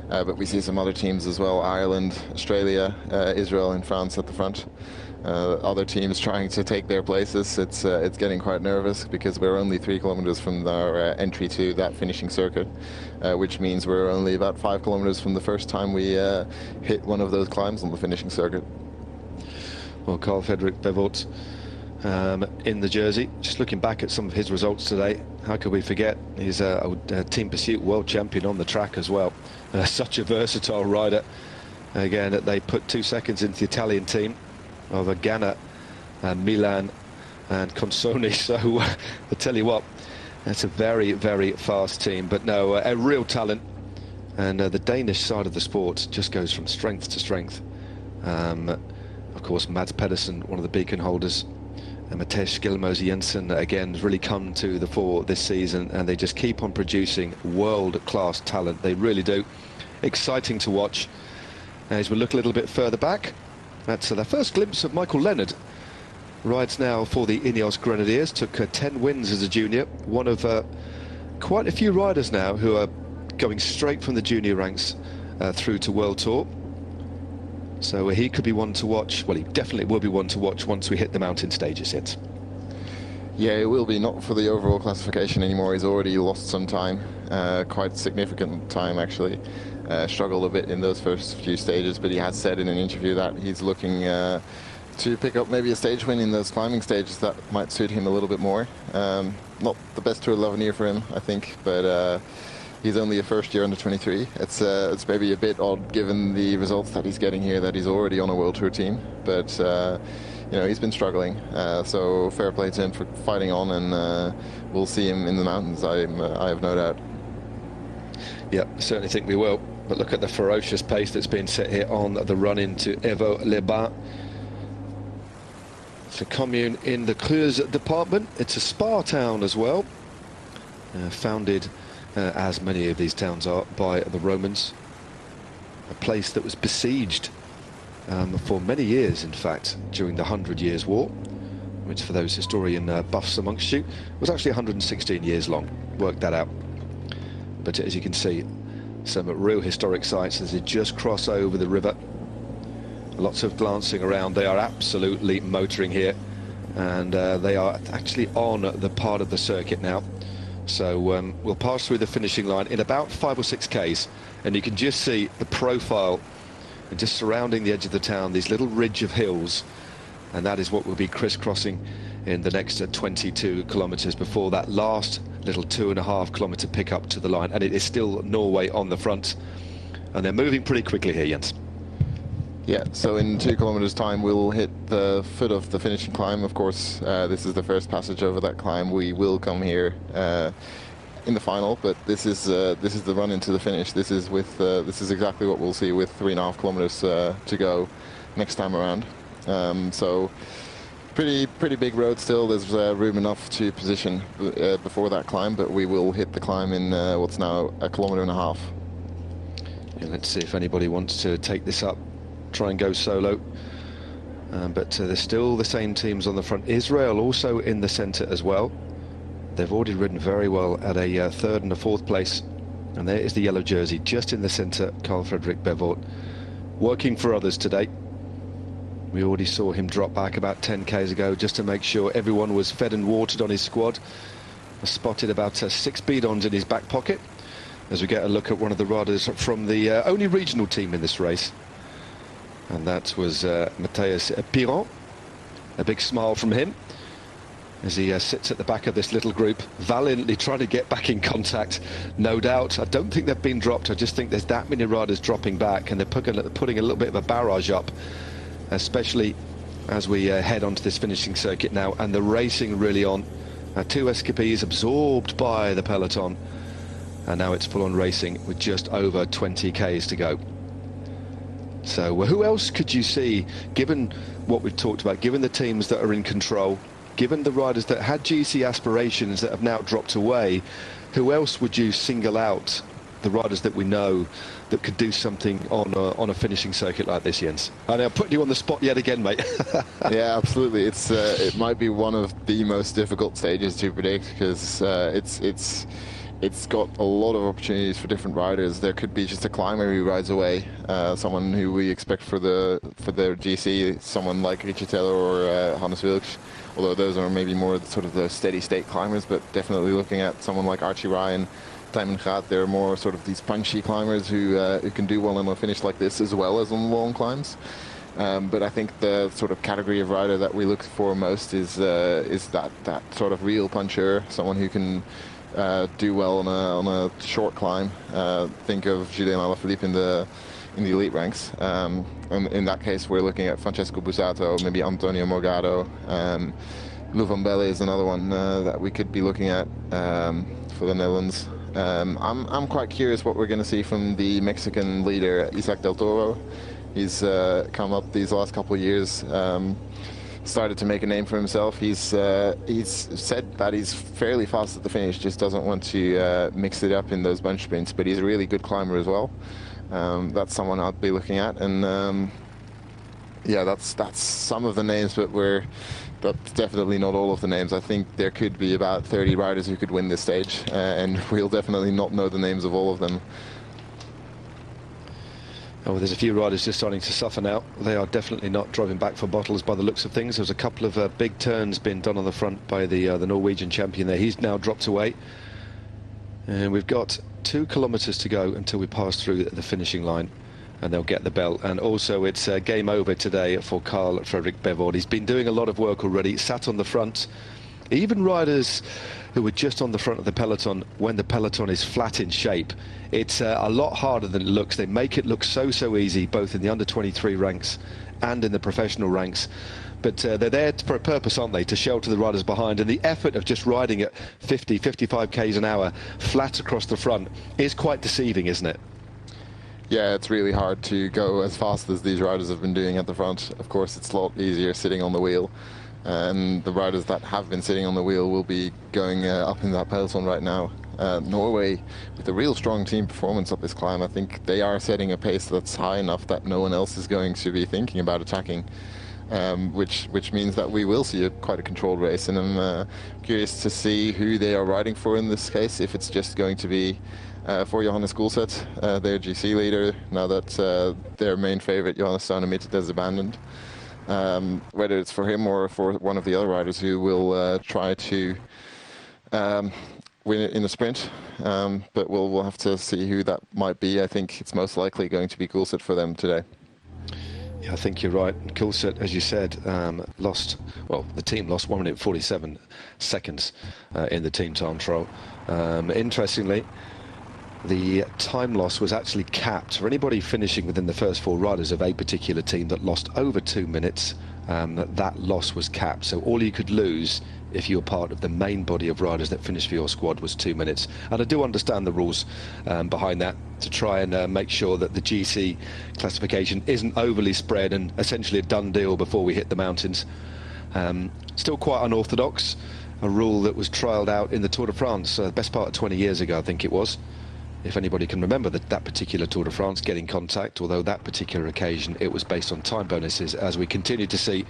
But we see some other teams as well, Ireland, Australia, Israel and France at the front. Other teams trying to take their places. It's getting quite nervous because we're only 3 kilometers from our entry to that finishing circuit, which means we're only about 5 kilometers from the first time we hit one of those climbs on the finishing circuit. Well, Carl Fredrik Bevoorts in the jersey. Just looking back at some of his results today, how could we forget? He's a team pursuit world champion on the track as well. Such a versatile rider. Again, they put 2 seconds into the Italian team of Ganna, Milan and Consoni. So I tell you what, that's a very, very fast team. But no, a real talent. And the Danish side of the sport just goes from strength to strength. Of course, Mads Pedersen, one of the beacon holders. And Mathias Skjelmose Jensen again has really come to the fore this season, and they just keep on producing world-class talent. They really do. Exciting to watch. As we look a little bit further back, that's their first glimpse of Michael Leonard. Rides now for the Ineos Grenadiers, took 10 wins as a junior. One of quite a few riders now who are going straight from the junior ranks through to World Tour. So he could be one to watch. Well, he definitely will be one to watch once we hit the mountain stages hit. Yeah, it will be, not for the overall classification anymore. He's already lost some time, quite significant time actually. Struggled a bit in those first few stages, but he has said in an interview that he's looking to pick up maybe a stage win in those climbing stages that might suit him a little bit more. Not the best Tour de l'Avenir for him, I think, but he's only a first year under 23. It's maybe a bit odd given the results that he's getting here, that he's already on a World Tour team, but you know, he's been struggling, so fair play to him for fighting on, and we'll see him in the mountains, I have no doubt. Yeah, certainly think we will. But look at the ferocious pace that's been set here on the run into Évaux-les-Bains. It's a commune in the Creuse department. It's a spa town as well, founded as many of these towns are by the Romans. A place that was besieged for many years, in fact, during the 100 Years' War, which for those historian buffs amongst you was actually 116 years long. Work that out. But as you can see, some real historic sites as they just cross over the river. Lots of glancing around. They are absolutely motoring here, and they are actually on the part of the circuit now. So we'll pass through the finishing line in about 5 or 6 Ks, and you can just see the profile and just surrounding the edge of the town, these little ridge of hills, and that is what we'll be crisscrossing in the next 22 kilometers before that last little 2.5 kilometer pickup to the line. And it is still Norway on the front, and they're moving pretty quickly here, Jens. Yeah, so in 2 kilometers time we'll hit the foot of the finishing climb. Of course, this is the first passage over that climb. We will come here in the final, but this is the run into the finish. This is exactly what we'll see with 3.5 kilometers to go next time around. So pretty big road still. There's room enough to position before that climb, but we will hit the climb in what's now 1.5 kilometers. Yeah, let's see if anybody wants to take this up, try and go solo. But there's still the same teams on the front. Israel also in the centre as well. They've already ridden very well at a 3rd and a 4th place. And there is the yellow jersey just in the centre, Carl Fredrik Bevoort, working for others today. We already saw him drop back about 10 Ks ago just to make sure everyone was fed and watered on his squad. I spotted about 6 bidons in his back pocket as we get a look at one of the riders from the only regional team in this race. And that was Matthias Piron. A big smile from him as he sits at the back of this little group, valiantly trying to get back in contact. No doubt, I don't think they've been dropped. I just think there's that many riders dropping back, and they're putting a little bit of a barrage up, especially as we head onto this finishing circuit now, and the racing really on. 2 escapees absorbed by the peloton, and now it's full-on racing with just over 20 Ks to go. So who else could you see, given what we've talked about, given the teams that are in control, given the riders that had GC aspirations that have now dropped away, who else would you single out the riders that we know that could do something on a finishing circuit like this, Jens. And I'll put you on the spot yet again, mate. Yeah, absolutely. It might be one of the most difficult stages to predict, because it's got a lot of opportunities for different riders. There could be just a climber who rides away, someone who we expect for their GC, someone like Richie Taylor or Hannes Wilks, although those are maybe more sort of the steady state climbers, but definitely looking at someone like Archie Ryan, Tijmen Gaat. They're more sort of these punchy climbers who can do well in a finish like this as well as on long climbs. But I think the sort of category of rider that we look for most is that sort of real puncher, someone who can do well on a short climb. Think of Julien Alaphilippe in the elite ranks. And in that case, we're looking at Francesco Bussato, maybe Antonio Morgado. Lou van Belle is another one that we could be looking at for the Netherlands. I'm quite curious what we're going to see from the Mexican leader, Isaac del Toro. He's come up these last couple of years, started to make a name for himself. He's said that he's fairly fast at the finish, just doesn't want to mix it up in those bunch sprints, but he's a really good climber as well. That's someone I'd be looking at, and yeah, that's some of the names, but that's definitely not all of the names. I think there could be about 30 riders who could win this stage, and we'll definitely not know the names of all of them. Oh, there's a few riders just starting to suffer now. They are definitely not driving back for bottles by the looks of things. There's a couple of big turns being done on the front by the Norwegian champion there. He's now dropped away. And we've got 2 kilometers to go until we pass through the finishing line, and they'll get the bell. And also it's game over today for Carl Fredrik Bevord. He's been doing a lot of work already, sat on the front. Even riders who were just on the front of the peloton, when the peloton is flat in shape, it's a lot harder than it looks. They make it look so easy, both in the under-23 ranks and in the professional ranks. But they're there for a purpose, aren't they? To shelter the riders behind. And the effort of just riding at 50, 55 k's an hour flat across the front is quite deceiving, isn't it? Yeah, it's really hard to go as fast as these riders have been doing at the front. Of course, it's a lot easier sitting on the wheel. And the riders that have been sitting on the wheel will be going up in that peloton right now. Norway, with a real strong team performance up this climb, I think they are setting a pace that's high enough that no one else is going to be thinking about attacking. Which means that we will see quite a controlled race, and I'm curious to see who they are riding for in this case, if it's just going to be for Johannes Gulset, their GC leader, now that their main favourite, Johannes Saunemeter, has abandoned. Whether it's for him or for one of the other riders who will try to win it in the sprint, but we'll have to see who that might be. I think it's most likely going to be Gulset for them today. Yeah, I think you're right. Gulset, as you said, lost, well, the team lost 1 minute 47 seconds in the team time trial. Interestingly, the time loss was actually capped for anybody finishing within the first 4 riders of a particular team that lost over 2 minutes. That loss was capped, so all you could lose if you were part of the main body of riders that finished for your squad was 2 minutes. And I do understand the rules behind that, to try and make sure that the GC classification isn't overly spread and essentially a done deal before we hit the mountains. Still quite unorthodox, a rule that was trialled out in the Tour de France the best part of 20 years ago, I think it was. If anybody can remember that particular Tour de France, get in contact, although that particular occasion it was based on time bonuses, as we continue to see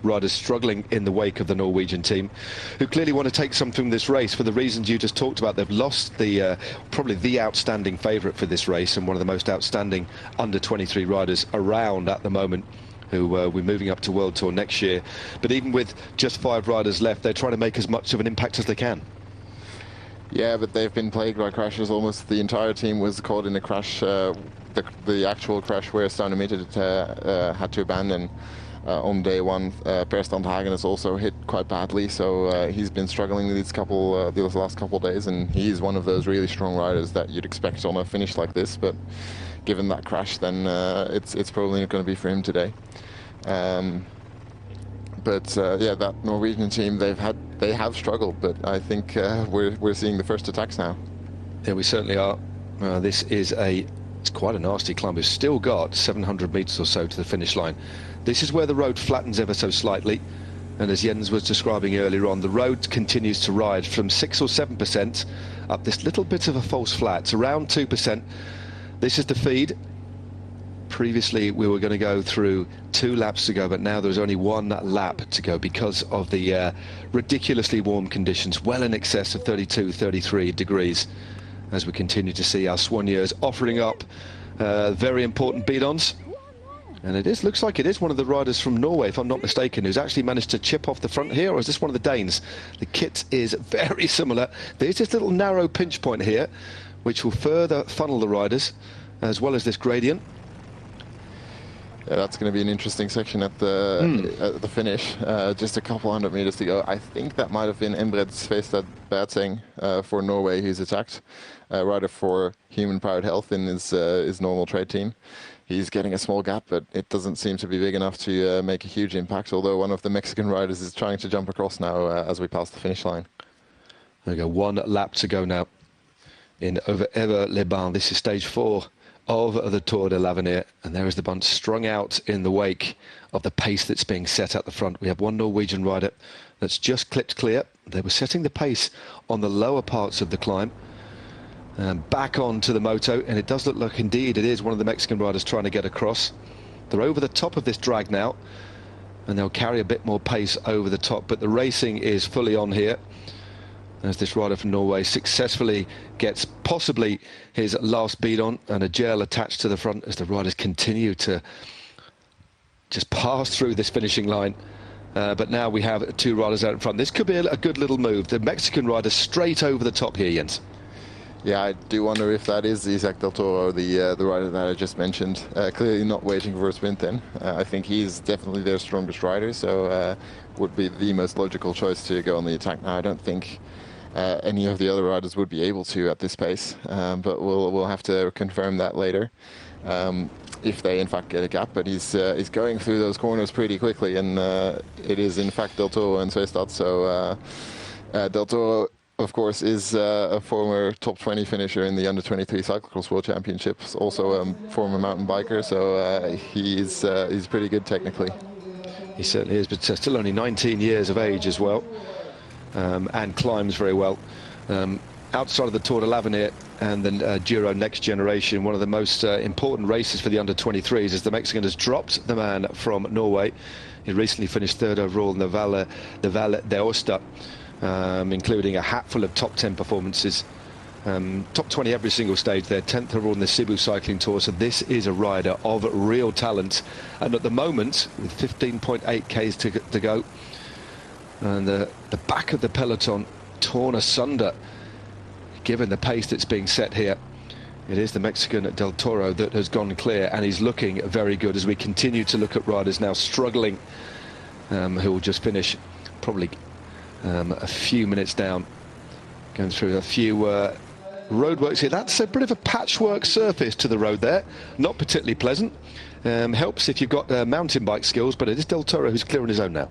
riders struggling in the wake of the Norwegian team, who clearly want to take something from this race for the reasons you just talked about. They've lost the probably the outstanding favourite for this race, and one of the most outstanding under-23 riders around at the moment, who we're moving up to World Tour next year. But even with just 5 riders left, they're trying to make as much of an impact as they can. Yeah, but they've been plagued by crashes. Almost the entire team was caught in a crash, the actual crash where Saunemeter had to abandon on day 1. Per Standhagen is also hit quite badly, so he's been struggling with these last couple of days, and he's one of those really strong riders that you'd expect on a finish like this. But given that crash, then it's probably not going to be for him today. But yeah, that Norwegian team, they have struggled, but I think we're seeing the first attacks now. Yeah, we certainly are. This is it's quite a nasty climb. We've still got 700 meters or so to the finish line. This is where the road flattens ever so slightly. And as Jens was describing earlier on, the road continues to ride from 6 or 7% up this little bit of a false flat. It's around 2%. This is the feed. Previously, we were going to go through 2 laps to go, but now there's only 1 lap to go because of the ridiculously warm conditions, well in excess of 32, 33 degrees, as we continue to see our soigneurs offering up very important beat-ons. And it looks like it is one of the riders from Norway, if I'm not mistaken, who's actually managed to chip off the front here, or is this one of the Danes? The kit is very similar. There's this little narrow pinch point here, which will further funnel the riders, as well as this gradient. Yeah, that's going to be an interesting section at the finish. Just a couple hundred meters to go. I think that might have been Embred Sveistad Bertseng for Norway, who's attacked. Rider for Human Powered Health in his normal trade team. He's getting a small gap, but it doesn't seem to be big enough to make a huge impact, although one of the Mexican riders is trying to jump across now as we pass the finish line. There we go, 1 lap to go now in over Evere-les-Bains. This is stage 4 of the Tour de l'Avenir, and there is the bunch strung out in the wake of the pace that's being set at the front. We have one Norwegian rider that's just clipped clear. They were setting the pace on the lower parts of the climb. Back onto the moto, and it does look like indeed it is one of the Mexican riders trying to get across. They're over the top of this drag now, and they'll carry a bit more pace over the top, but the racing is fully on here as this rider from Norway successfully gets possibly his last beat on, and a gel attached to the front as the riders continue to just pass through this finishing line. But now we have 2 riders out in front. This could be a good little move. The Mexican rider straight over the top here, Jens. Yeah, I do wonder if that is Isaac Del Toro, the rider that I just mentioned. Clearly not waiting for a sprint then. I think he's definitely their strongest rider, so would be the most logical choice to go on the attack now. I don't think any of the other riders would be able to at this pace, but we'll have to confirm that later if they in fact get a gap. But he's going through those corners pretty quickly, and it is in fact Del Toro and Sveistad. So Del Toro, of course, is a former top 20 finisher in the under-23 cyclocross world championships, also a former mountain biker, so he's pretty good technically. He certainly is, but still only 19 years of age as well, and climbs very well. Outside of the Tour de l'Avenir and the Giro Next Generation, one of the most important races for the under-23s, as the Mexican has dropped the man from Norway. He recently finished 3rd overall in the Valle d'Aosta, including a hatful of top 10 performances, top 20 every single stage there, 10th overall in the Cebu Cycling Tour. So this is a rider of real talent, and at the moment with 15.8 k's to go, and the back of the peloton torn asunder given the pace that's being set here. It is the Mexican Del Toro that has gone clear, and he's looking very good as we continue to look at riders now struggling, who will just finish probably a few minutes down, going through a few roadworks here. That's a bit of a patchwork surface to the road there, not particularly pleasant. Helps if you've got mountain bike skills, but it is Del Toro who's clear on his own now.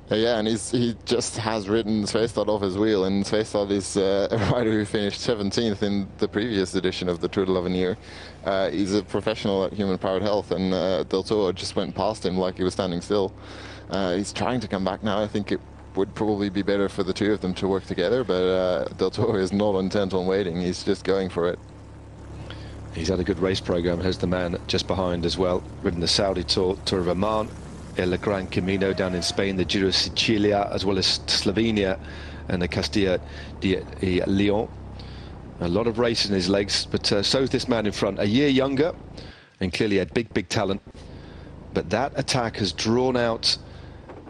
Yeah, and he just has ridden Sveistad off his wheel, and Sveistad is a rider who finished 17th in the previous edition of the Tour de l'Avenir. He's a professional at Human Powered Health, and Del Toro just went past him like he was standing still. He's trying to come back now. I think it would probably be better for the 2 of them to work together, but Del Toro is not intent on waiting. He's just going for it. He's had a good race program. Here's the man just behind as well, ridden the Saudi Tour of Oman, El Gran Camino down in Spain, the Giro Sicilia, as well as Slovenia and the Castilla de Leon. A lot of race in his legs, but so's this man in front, a year younger, and clearly had big talent. But that attack has drawn out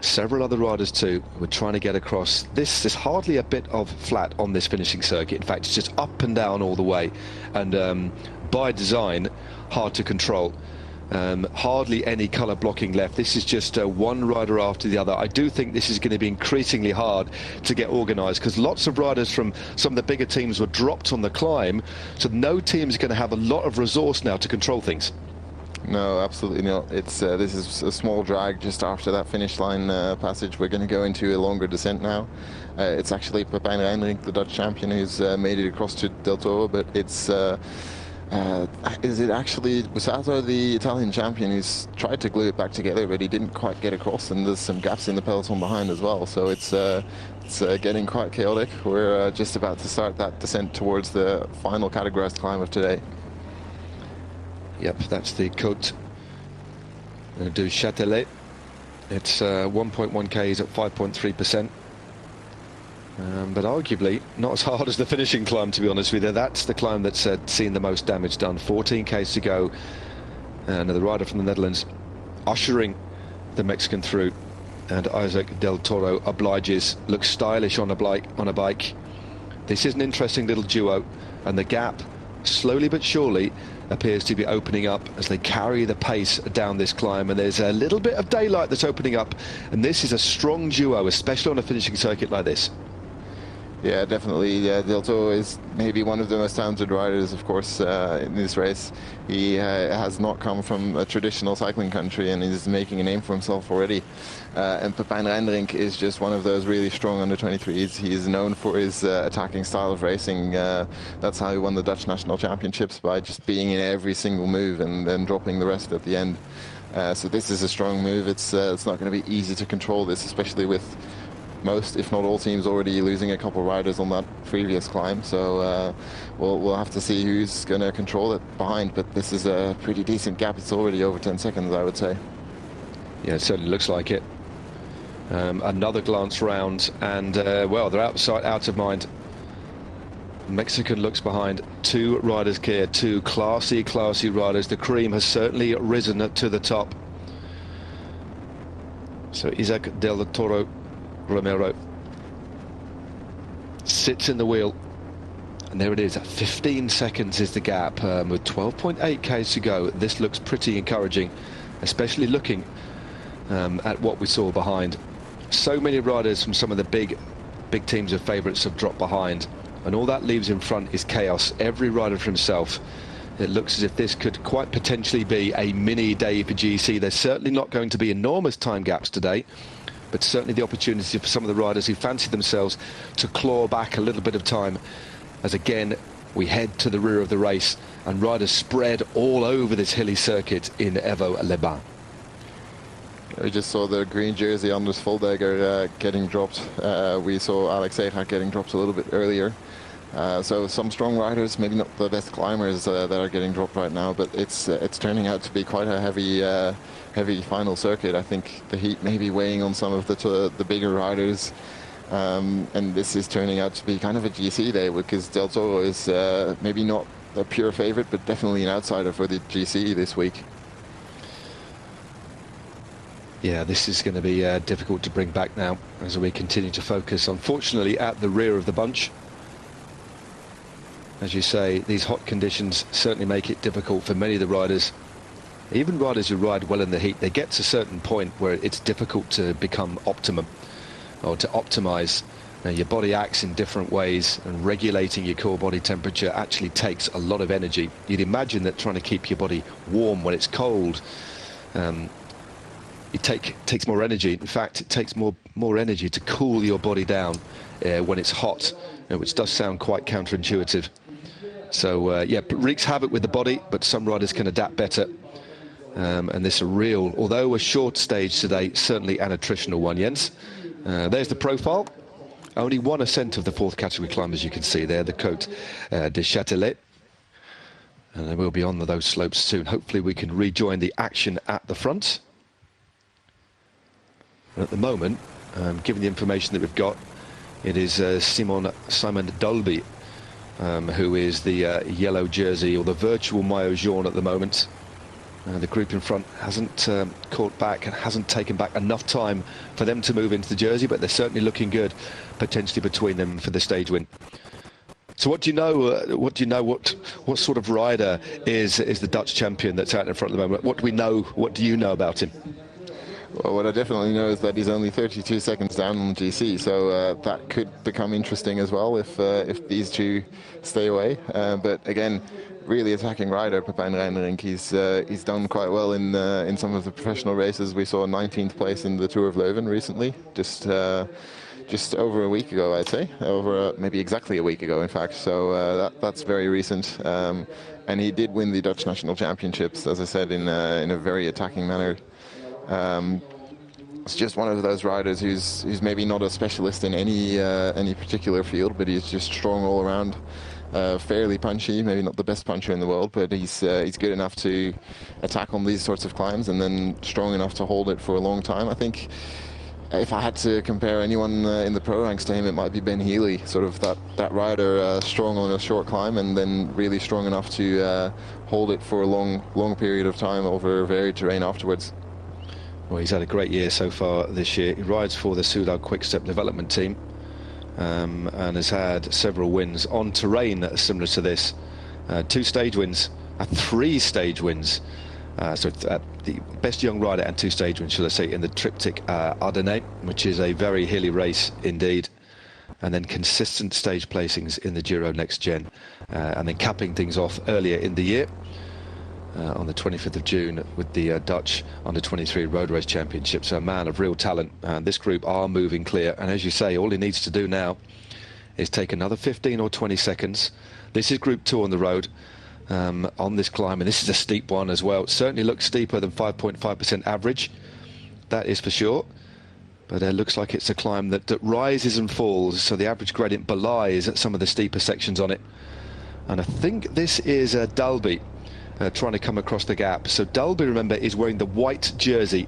several other riders too, who are trying to get across. This is hardly a bit of flat on this finishing circuit. In fact, it's just up and down all the way, and by design, hard to control. Hardly any colour blocking left. This is just one rider after the other. I do think this is going to be increasingly hard to get organised, because lots of riders from some of the bigger teams were dropped on the climb, so no team is going to have a lot of resource now to control things. No, absolutely not. It's this is a small drag just after that finish line passage. We're going to go into a longer descent now. It's actually Pepijn Rijnrink, the Dutch champion, who's made it across to Del Toro, but it's Is it actually Bussato, the Italian champion, who's tried to glue it back together, but he didn't quite get across, and there's some gaps in the peloton behind as well. So it's getting quite chaotic. We're just about to start that descent towards the final categorized climb of today. Yep, that's the Côte du Châtelet. It's 1.1 Ks at 5.3%. But arguably not as hard as the finishing climb, to be honest with you. That's the climb that's seen the most damage done. 14 Ks to go. And the rider from the Netherlands ushering the Mexican through. And Isaac Del Toro obliges, looks stylish on a bike. This is an interesting little duo. And the gap, slowly but surely, appears to be opening up as they carry the pace down this climb. And there's a little bit of daylight that's opening up. And this is a strong duo, especially on a finishing circuit like this. Yeah, definitely. Del Toro is maybe one of the most talented riders, of course, in this race. He has not come from a traditional cycling country, and he's making a name for himself already. And Pepijn Reijnderink is just one of those really strong under-23s. He's known for his attacking style of racing. That's how he won the Dutch national championships, by just being in every single move and then dropping the rest at the end. So this is a strong move. It's not going to be easy to control this, especially with most, if not all, teams already losing a couple riders on that previous climb. So we'll have to see who's going to control it behind. But this is a pretty decent gap. It's already over 10 seconds, I would say. Yeah, it certainly looks like it. Another glance round, and well, they're out of mind. Mexican looks behind. Two riders clear, two classy riders. The cream has certainly risen to the top. So Isaac Del Toro Romero sits in the wheel, and there it is. 15 seconds is the gap, with 12.8 Ks to go. This looks pretty encouraging, especially looking at what we saw behind. So many riders from some of the big teams of favourites have dropped behind, and all that leaves in front is chaos. Every rider for himself. It looks as if this could quite potentially be a mini day for GC. There's certainly not going to be enormous time gaps today, but certainly the opportunity for some of the riders who fancy themselves to claw back a little bit of time, as again we head to the rear of the race and riders spread all over this hilly circuit in Evo-les-Bains. We just saw the green jersey Anders Voldegger getting dropped. We saw Alex Segaert getting dropped a little bit earlier. So some strong riders, maybe not the best climbers, that are getting dropped right now, but it's turning out to be quite a heavy final circuit. I think the heat may be weighing on some of the bigger riders, and this is turning out to be kind of a GC day, because Del Toro is maybe not a pure favorite, but definitely an outsider for the GC this week. Yeah, this is going to be difficult to bring back now as we continue to focus, unfortunately, at the rear of the bunch. As you say, these hot conditions certainly make it difficult for many of the riders. Even riders who ride well in the heat, they get to a certain point where it's difficult to become optimum, or to optimize. Now, your body acts in different ways, and regulating your core body temperature actually takes a lot of energy. You'd imagine that trying to keep your body warm when it's cold, it takes more energy. In fact, it takes more energy to cool your body down when it's hot, which does sound quite counterintuitive. So yeah, wreaks havoc with the body, but some riders can adapt better. And this a real, although a short stage today, certainly an attritional one, Jens. There's the profile. Only one ascent of the fourth category climb, as you can see there, the Côte du Châtelet. And then we'll be on those slopes soon. Hopefully we can rejoin the action at the front. And at the moment, given the information that we've got, it is Simon Dolby, who is the yellow jersey, or the virtual maillot jaune at the moment. The group in front hasn't caught back and hasn't taken back enough time for them to move into the jersey, but they're certainly looking good, potentially between them for the stage win. So what do you know? What sort of rider is the Dutch champion that's out in front at the moment? What do we know? What do you know about him? Well, what I definitely know is that he's only 32 seconds down on GC, so that could become interesting as well if these two stay away. But again, really attacking rider, Pepijn Reijnderink. He's done quite well in some of the professional races. We saw 19th place in the Tour of Leuven recently, just just over a week ago, I'd say, over maybe exactly a week ago, in fact. So that's very recent. And he did win the Dutch National Championships, as I said, in a very attacking manner. It's just one of those riders who's maybe not a specialist in any particular field, but he's just strong all around. Fairly punchy, maybe not the best puncher in the world, but he's good enough to attack on these sorts of climbs, and then strong enough to hold it for a long time. I think if I had to compare anyone in the pro ranks to him, it might be Ben Healy, sort of that rider, strong on a short climb and then really strong enough to hold it for a long period of time over varied terrain afterwards. Well, he's had a great year so far this year. He rides for the Soudal Quick Step development team, and has had several wins on terrain similar to this. 2 stage wins, 3 stage wins. So the best young rider and 2 stage wins, shall I say, in the triptych Ardennes, which is a very hilly race indeed. And then consistent stage placings in the Giro Next Gen, and then capping things off earlier in the year. On the 25th of June with the Dutch Under-23 Road Race Championship. So a man of real talent, and this group are moving clear, and as you say, all he needs to do now is take another 15 or 20 seconds. This is Group 2 on the road, on this climb, and this is a steep one as well. It certainly looks steeper than 5.5% average, that is for sure, but it looks like it's a climb that rises and falls, so the average gradient belies some of the steeper sections on it. And I think this is Dalby trying to come across the gap. So Dalby, remember, is wearing the white jersey,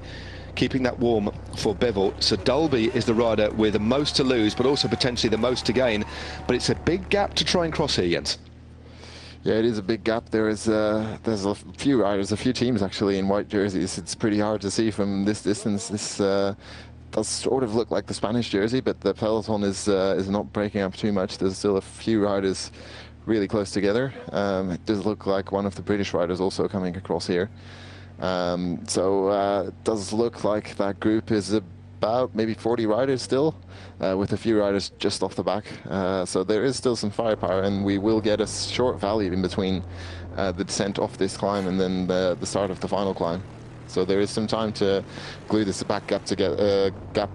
keeping that warm for Bevel. So Dalby is the rider with the most to lose, but also potentially the most to gain. But it's a big gap to try and cross here, Jens. Yeah, it is a big gap. There's a few riders, a few teams actually in white jerseys. It's pretty hard to see from this distance. This does sort of look like the Spanish jersey, but the peloton is not breaking up too much. There's still a few riders really close together. It does look like one of the British riders also coming across here. So it does look like that group is about maybe 40 riders still, with a few riders just off the back. So there is still some firepower, and we will get a short valley in between the descent off this climb and then the start of the final climb. So there is some time to glue this gap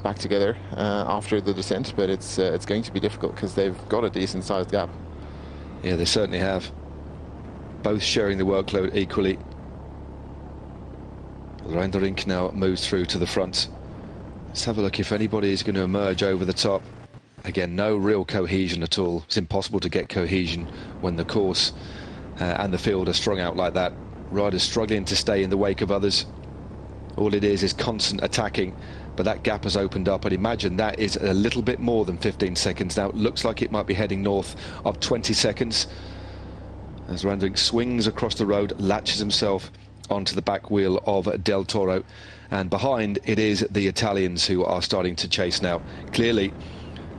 back together after the descent, but it's going to be difficult because they've got a decent sized gap. Yeah, they certainly have. Both sharing the workload equally. Reindering now moves through to the front. Let's have a look if anybody is going to emerge over the top. Again, no real cohesion at all. It's impossible to get cohesion when the course and the field are strung out like that. Riders struggling to stay in the wake of others. All it is constant attacking, but that gap has opened up. I'd imagine that is a little bit more than 15 seconds now. It looks like it might be heading north of 20 seconds. As Reindering swings across the road, latches himself onto the back wheel of Del Toro, and behind it is the Italians who are starting to chase now. Clearly,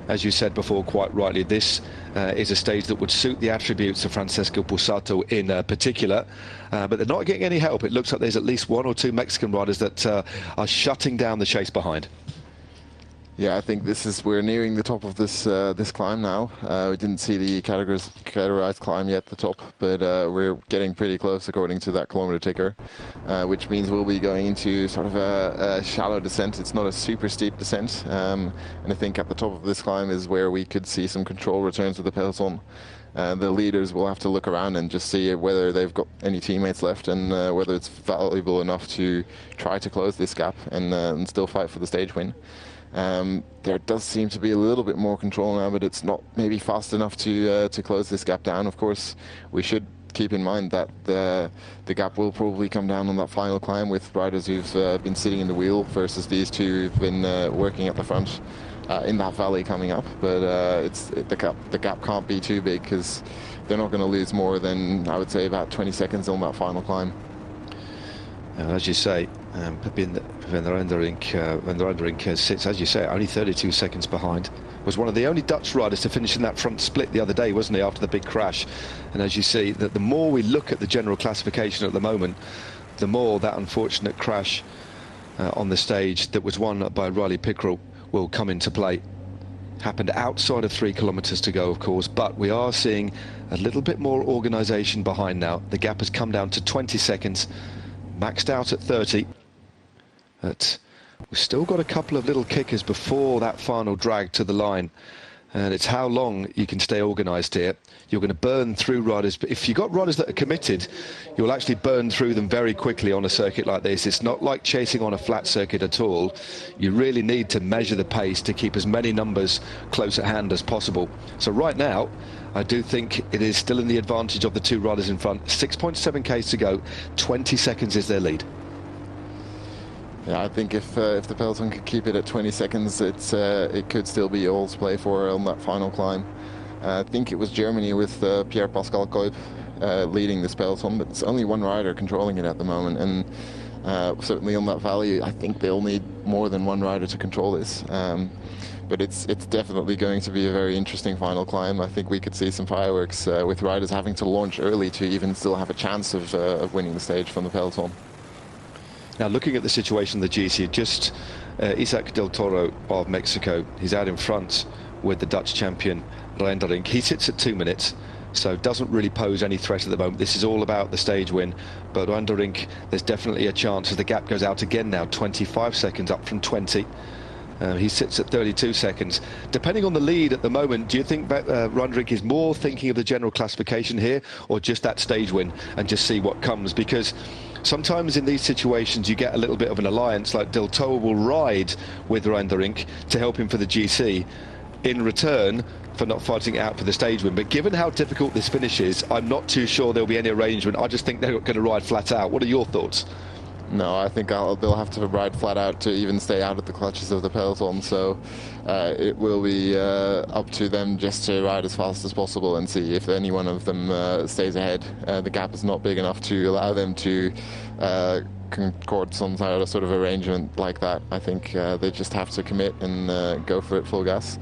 as you said before, quite rightly, this is a stage that would suit the attributes of Francesco Bussato in particular, but they're not getting any help. It looks like there's at least 1 or 2 Mexican riders that are shutting down the chase behind. Yeah, I think we're nearing the top of this climb now. We didn't see the categorized climb yet at the top, but we're getting pretty close according to that kilometer ticker, which means we'll be going into sort of a shallow descent. It's not a super steep descent, and I think at the top of this climb is where we could see some control returns to the peloton. The leaders will have to look around and just see whether they've got any teammates left, and whether it's valuable enough to try to close this gap and still fight for the stage win. There does seem to be a little bit more control now, but it's not maybe fast enough to close this gap down. Of course, we should keep in mind that the gap will probably come down on that final climb with riders who've been sitting in the wheel versus these two who've been working at the front in that valley coming up. But the gap can't be too big because they're not going to lose more than, I would say, about 20 seconds on that final climb. As you say, Van der Reindering sits, as you say, only 32 seconds behind. Was one of the only Dutch riders to finish in that front split the other day, wasn't he, after the big crash? And as you see, that the more we look at the general classification at the moment, the more that unfortunate crash on the stage that was won by Riley Pickrell will come into play. Happened outside of 3 kilometers to go, of course, but we are seeing a little bit more organisation behind now. The gap has come down to 20 seconds, maxed out at 30. But We've still got a couple of little kickers before that final drag to the line. And it's how long you can stay organised here. You're going to burn through riders, but if you've got riders that are committed, you'll actually burn through them very quickly on a circuit like this. It's not like chasing on a flat circuit at all. You really need to measure the pace to keep as many numbers close at hand as possible. So right now, I do think it is still in the advantage of the two riders in front. 6.7 k's to go, 20 seconds is their lead. Yeah, I think if the peloton could keep it at 20 seconds, it could still be all to play for on that final climb. I think it was Germany with Pierre-Pascal Kuip leading this peloton, but it's only one rider controlling it at the moment, and certainly on that valley, I think they'll need more than one rider to control this. But it's definitely going to be a very interesting final climb. I think we could see some fireworks with riders having to launch early to even still have a chance of winning the stage from the peloton. Now, looking at the situation of the GC, just Isaac Del Toro of Mexico, he's out in front with the Dutch champion Reindering. He sits at 2 minutes, so doesn't really pose any threat at the moment. This is all about the stage win, but Reindering, there's definitely a chance as the gap goes out again now, 25 seconds up from 20. He sits at 32 seconds. Depending on the lead at the moment, do you think that Reindering is more thinking of the general classification here, or just that stage win and just see what comes? Because sometimes in these situations you get a little bit of an alliance, like Del Toro will ride with Reindering to help him for the GC in return for not fighting it out for the stage win. But given how difficult this finish is, I'm not too sure there'll be any arrangement. I just think they're going to ride flat out. What are your thoughts? No, I think they'll have to ride flat out to even stay out of the clutches of the peloton, so it will be up to them just to ride as fast as possible and see if any one of them stays ahead. The gap is not big enough to allow them to concord some sort of arrangement like that. I think they just have to commit and go for it full gas.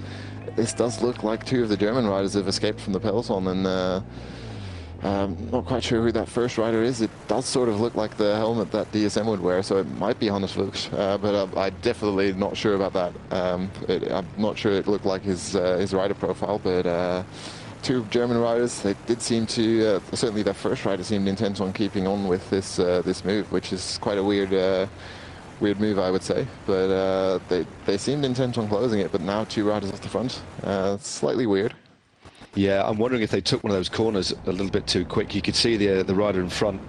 This does look like two of the German riders have escaped from the peloton, and not quite sure who that first rider is. It does sort of look like the helmet that DSM would wear, so it might be Hannes Fuchs, but I'm definitely not sure about that. I'm not sure it looked like his rider profile, but two German riders, they did seem to, certainly their first rider seemed intent on keeping on with this move, which is quite a weird move, I would say, but they seemed intent on closing it, but now two riders off the front. Slightly weird. Yeah, I'm wondering if they took one of those corners a little bit too quick. You could see the rider in front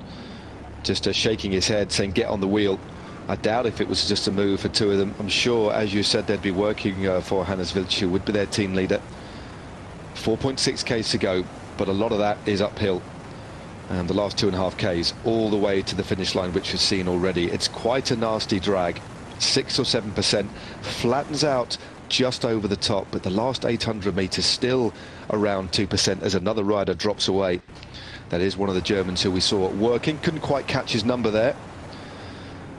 just shaking his head, saying, get on the wheel. I doubt if it was just a move for two of them. I'm sure, as you said, they'd be working for Hannes Fuchs, who would be their team leader. 4.6 k's to go, but a lot of that is uphill. And the last 2.5 k's all the way to the finish line, which we've seen already. It's quite a nasty drag. 6 or 7%, flattens out just over the top, but the last 800 meters still around 2% as another rider drops away. That is one of the Germans who we saw working. Couldn't quite catch his number there,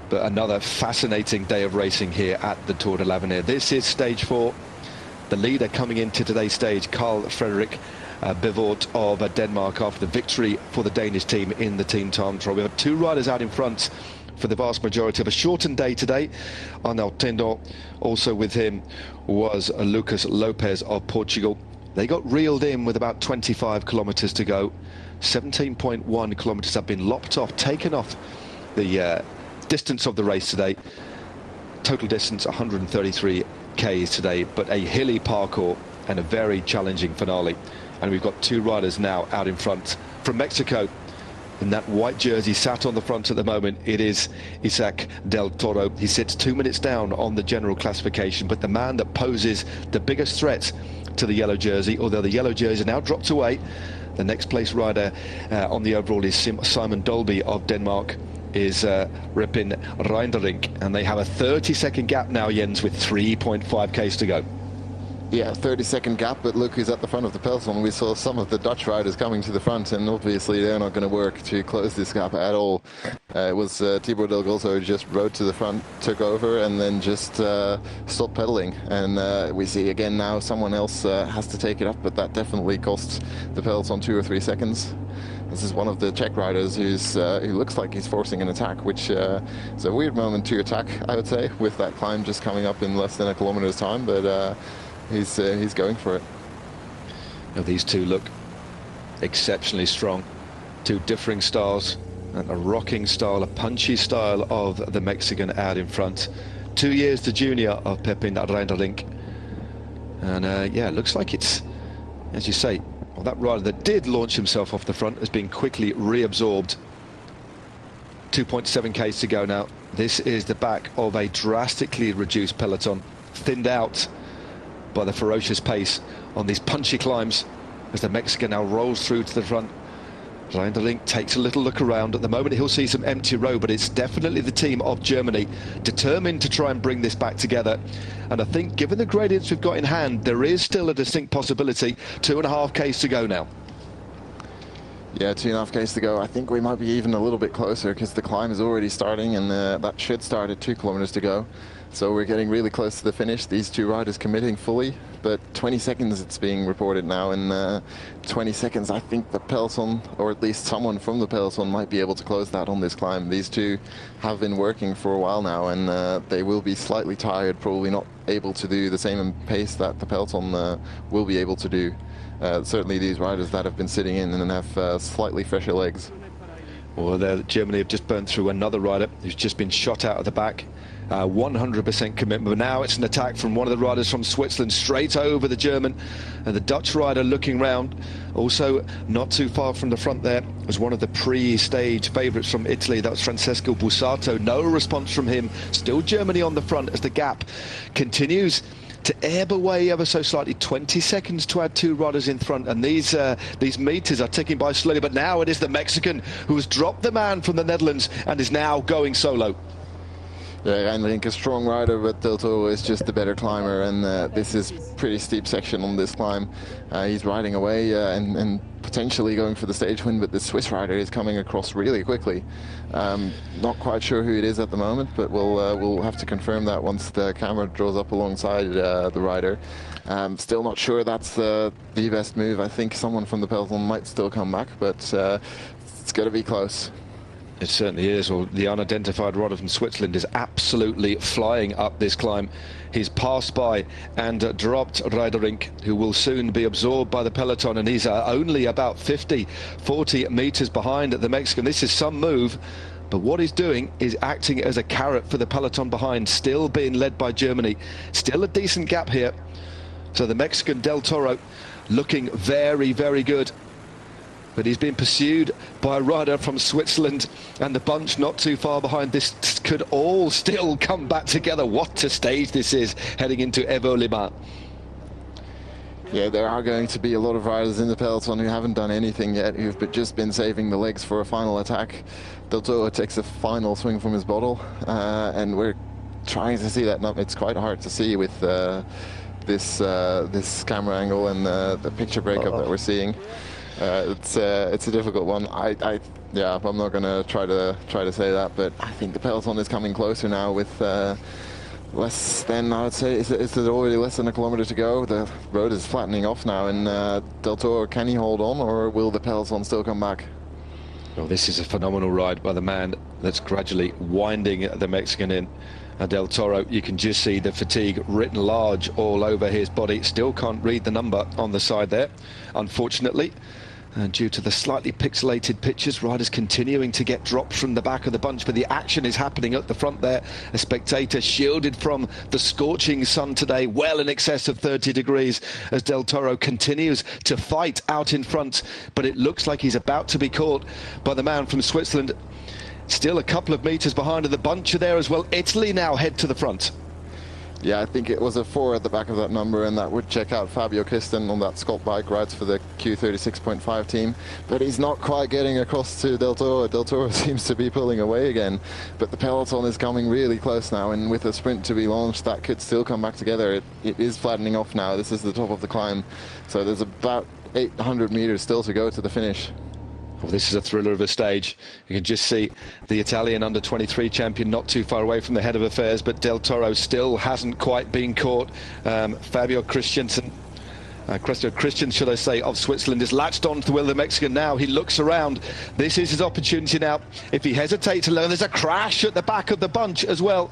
but another fascinating day of racing here at the Tour de l'Avenir. This is stage 4. The leader coming into today's stage, Carl Frederik Bivort of Denmark, after the victory for the Danish team in the Team Time Trial. We have two riders out in front for the vast majority of a shortened day today. Arnaud Tendon, also with him was Lucas Lopez of Portugal. They got reeled in with about 25 kilometers to go. 17.1 kilometers have been lopped off, taken off the distance of the race today. Total distance 133 k's today, but a hilly parkour and a very challenging finale. And we've got two riders now out in front from Mexico. In that white jersey sat on the front at the moment, it is Isaac Del Toro. He sits 2 minutes down on the general classification, but the man that poses the biggest threat to the yellow jersey, although the yellow jersey now dropped away. The next place rider on the overall is Simon Dolby of Denmark, is Repin Reindering, and they have a 30-second gap now, Jens, with 3.5 k's to go. Yeah, 30-second gap, but look who's at the front of the peloton. We saw some of the Dutch riders coming to the front, and obviously they're not going to work to close this gap at all. It was Thibaut Delgoso who just rode to the front, took over, and then just stopped pedaling. And we see again now someone else has to take it up, but that definitely cost the peloton 2 or 3 seconds. This is one of the Czech riders who looks like he's forcing an attack, which is a weird moment to attack, I would say, with that climb just coming up in less than a kilometer's time, but he's going for it. Now these two look exceptionally strong. Two differing styles, and a rocking style, a punchy style of the Mexican out in front. 2 years the junior of Pepin Reindering. And yeah, it looks like it's, as you say, well, that rider that did launch himself off the front has been quickly reabsorbed. 2.7 k's to go now. This is the back of a drastically reduced peloton, thinned out by the ferocious pace on these punchy climbs as the Mexican now rolls through to the front. Reindering takes a little look around. At the moment he'll see some empty road, but it's definitely the team of Germany determined to try and bring this back together. And I think given the gradients we've got in hand, there is still a distinct possibility. 2.5 k's to go now. Yeah, 2.5 k's to go. I think we might be even a little bit closer because the climb is already starting, and that should start at 2 kilometers to go. So we're getting really close to the finish. These two riders committing fully, but 20 seconds it's being reported now. In 20 seconds, I think the peloton, or at least someone from the peloton, might be able to close that on this climb. These two have been working for a while now, and they will be slightly tired, probably not able to do the same pace that the peloton will be able to do. Certainly these riders that have been sitting in and have slightly fresher legs. Well, Germany have just burned through another rider who's just been shot out of the back. 100% commitment. But now it's an attack from one of the riders from Switzerland straight over the German, and the Dutch rider looking round. Also not too far from the front there was one of the pre-stage favourites from Italy. That was Francesco Bussato. No response from him. Still Germany on the front as the gap continues to ebb away ever so slightly. 20 seconds to add two riders in front, and these meters are ticking by slowly. But now it is the Mexican who has dropped the man from the Netherlands and is now going solo. Yeah, Reindering, a strong rider, but Del Toro is just the better climber, and this is pretty steep section on this climb. He's riding away and potentially going for the stage win, but the Swiss rider is coming across really quickly. Not quite sure who it is at the moment, but we'll have to confirm that once the camera draws up alongside the rider. Still not sure that's the best move. I think someone from the peloton might still come back, but it's going to be close. It certainly is. Well, the unidentified rider from Switzerland is absolutely flying up this climb. He's passed by and dropped Reindering, who will soon be absorbed by the peloton, and he's only about 40 meters behind the Mexican. This is some move, but what he's doing is acting as a carrot for the peloton behind, still being led by Germany. Still a decent gap here. So the Mexican Del Toro looking very, very good. But he's been pursued by a rider from Switzerland, and the bunch not too far behind. This could all still come back together. What a stage this is heading into Evaux-les-Bains. Yeah, there are going to be a lot of riders in the peloton who haven't done anything yet, who've just been saving the legs for a final attack. Del Toro takes a final swing from his bottle, and we're trying to see that. It's quite hard to see with this camera angle and the picture breakup that we're seeing. It's a difficult one. Yeah, I'm not going to try to say that, but I think the peloton is coming closer now with less than, I would say, it's already less than a kilometer to go. The road is flattening off now, and Del Toro, can he hold on, or will the peloton still come back? Well, this is a phenomenal ride by the man that's gradually winding the Mexican in. Del Toro, you can just see the fatigue written large all over his body. Still can't read the number on the side there, unfortunately. And due to the slightly pixelated pictures, riders continuing to get dropped from the back of the bunch, but the action is happening at the front there. A spectator shielded from the scorching sun today, well in excess of 30 degrees, as Del Toro continues to fight out in front, but it looks like he's about to be caught by the man from Switzerland. Still a couple of meters behind, and the bunch are there as well. Italy now head to the front. Yeah, I think it was a 4 at the back of that number, and that would check out Fabio Christen on that Scott bike, rides for the Q36.5 team. But he's not quite getting across to Del Toro. Del Toro seems to be pulling away again. But the peloton is coming really close now, and with a sprint to be launched, that could still come back together. It is flattening off now. This is the top of the climb. So there's about 800 meters still to go to the finish. Well, this is a thriller of a stage. You can just see the Italian under-23 champion not too far away from the head of affairs, but Del Toro still hasn't quite been caught. Fabio Christian, should I say, of Switzerland is latched on to the wheel of the Mexican now. He looks around. This is his opportunity now. If he hesitates to learn, there's a crash at the back of the bunch as well.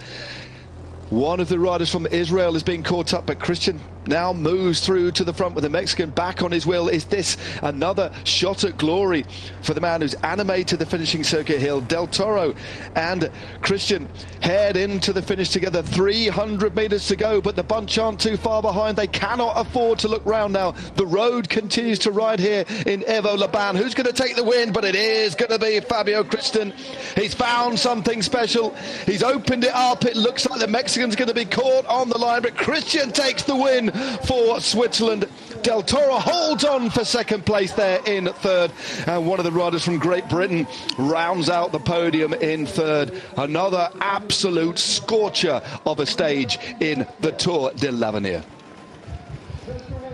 One of the riders from Israel is being caught up, but Christian now moves through to the front with the Mexican back on his wheel. Is this another shot at glory for the man who's animated the finishing circuit hill? Del Toro and Christian head into the finish together. 300 metres to go, but the bunch aren't too far behind. They cannot afford to look round now. The road continues to ride here in Evo-les-Bains. Who's going to take the win? But it is going to be Fabio Christian. He's found something special. He's opened it up. It looks like the Mexican's going to be caught on the line, but Christian takes the win for Switzerland. Del Toro holds on for second place there in third, and one of the riders from Great Britain rounds out the podium in third. Another absolute scorcher of a stage in the Tour de l'Avenir.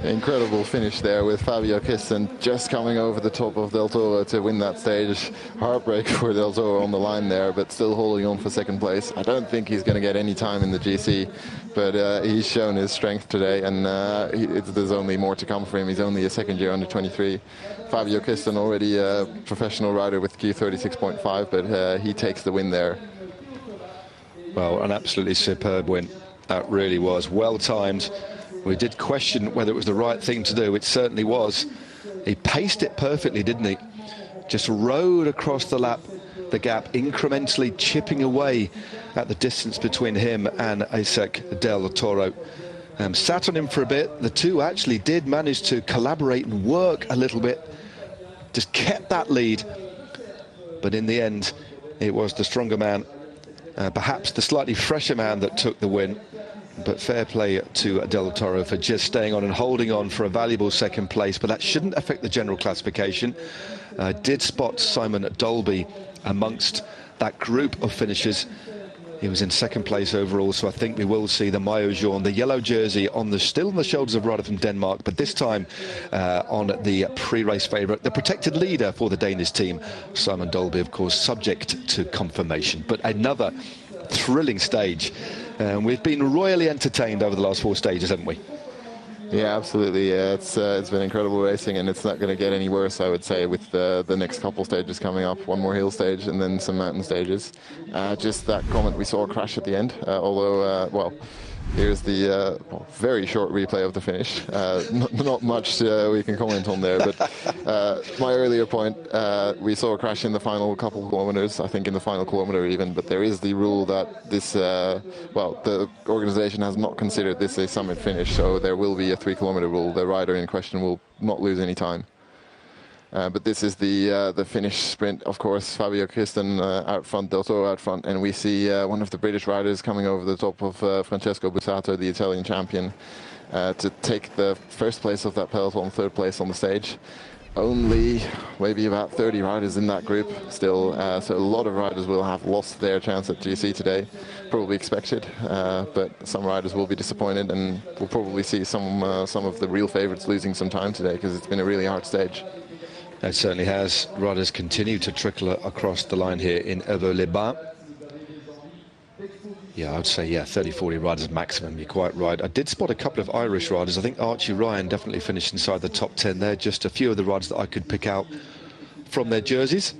Incredible finish there with Fabio Christian just coming over the top of Del Toro to win that stage. Heartbreak for Del Toro on the line there, but still holding on for second place. I don't think he's going to get any time in the GC, but he's shown his strength today, and there's only more to come for him. He's only a second year under 23. Fabio Christian already a professional rider with Q36.5, but he takes the win there. Well, an absolutely superb win. That really was well timed. We did question whether it was the right thing to do. It certainly was. He paced it perfectly, didn't he? Just rode across the gap, incrementally chipping away at the distance between him and Isaac Del Toro. Sat on him for a bit. The two actually did manage to collaborate and work a little bit. Just kept that lead. But in the end, it was the stronger man, perhaps the slightly fresher man, that took the win. But fair play to Del Toro for just staying on and holding on for a valuable second place. But that shouldn't affect the general classification. Did spot Simon Dolby amongst that group of finishers. He was in second place overall, so I think we will see the maillot jaune, the yellow jersey, still on the shoulders of a rider from Denmark, but this time on the pre-race favourite, the protected leader for the Danish team, Simon Dolby, of course, subject to confirmation. But another thrilling stage. We've been royally entertained over the last 4 stages, haven't we? Yeah, absolutely. It's been incredible racing, and it's not going to get any worse, I would say, with the next couple stages coming up. One more hill stage and then some mountain stages. Just that comment, we saw a crash at the end, although, well, here's the very short replay of the finish. Not much we can comment on there, but my earlier point, we saw a crash in the final couple of kilometers, I think in the final kilometer even, but there is the rule that this, well, the organization has not considered this a summit finish, so there will be a 3-kilometer rule. The rider in question will not lose any time. But this is the finish sprint, of course. Fabio Christian out front, Del Toro out front, and we see one of the British riders coming over the top of Francesco Bussato, the Italian champion, to take the first place of that peloton, third place on the stage. Only maybe about 30 riders in that group still, so a lot of riders will have lost their chance at GC today, probably expected, but some riders will be disappointed, and we'll probably see some of the real favourites losing some time today, because it's been a really hard stage. It certainly has. Riders continue to trickle across the line here in Evo-les-Bains. Yeah, I would say, yeah, 30-40 riders maximum, you're quite right. I did spot a couple of Irish riders. I think Archie Ryan definitely finished inside the top 10 there. Just a few of the riders that I could pick out from their jerseys.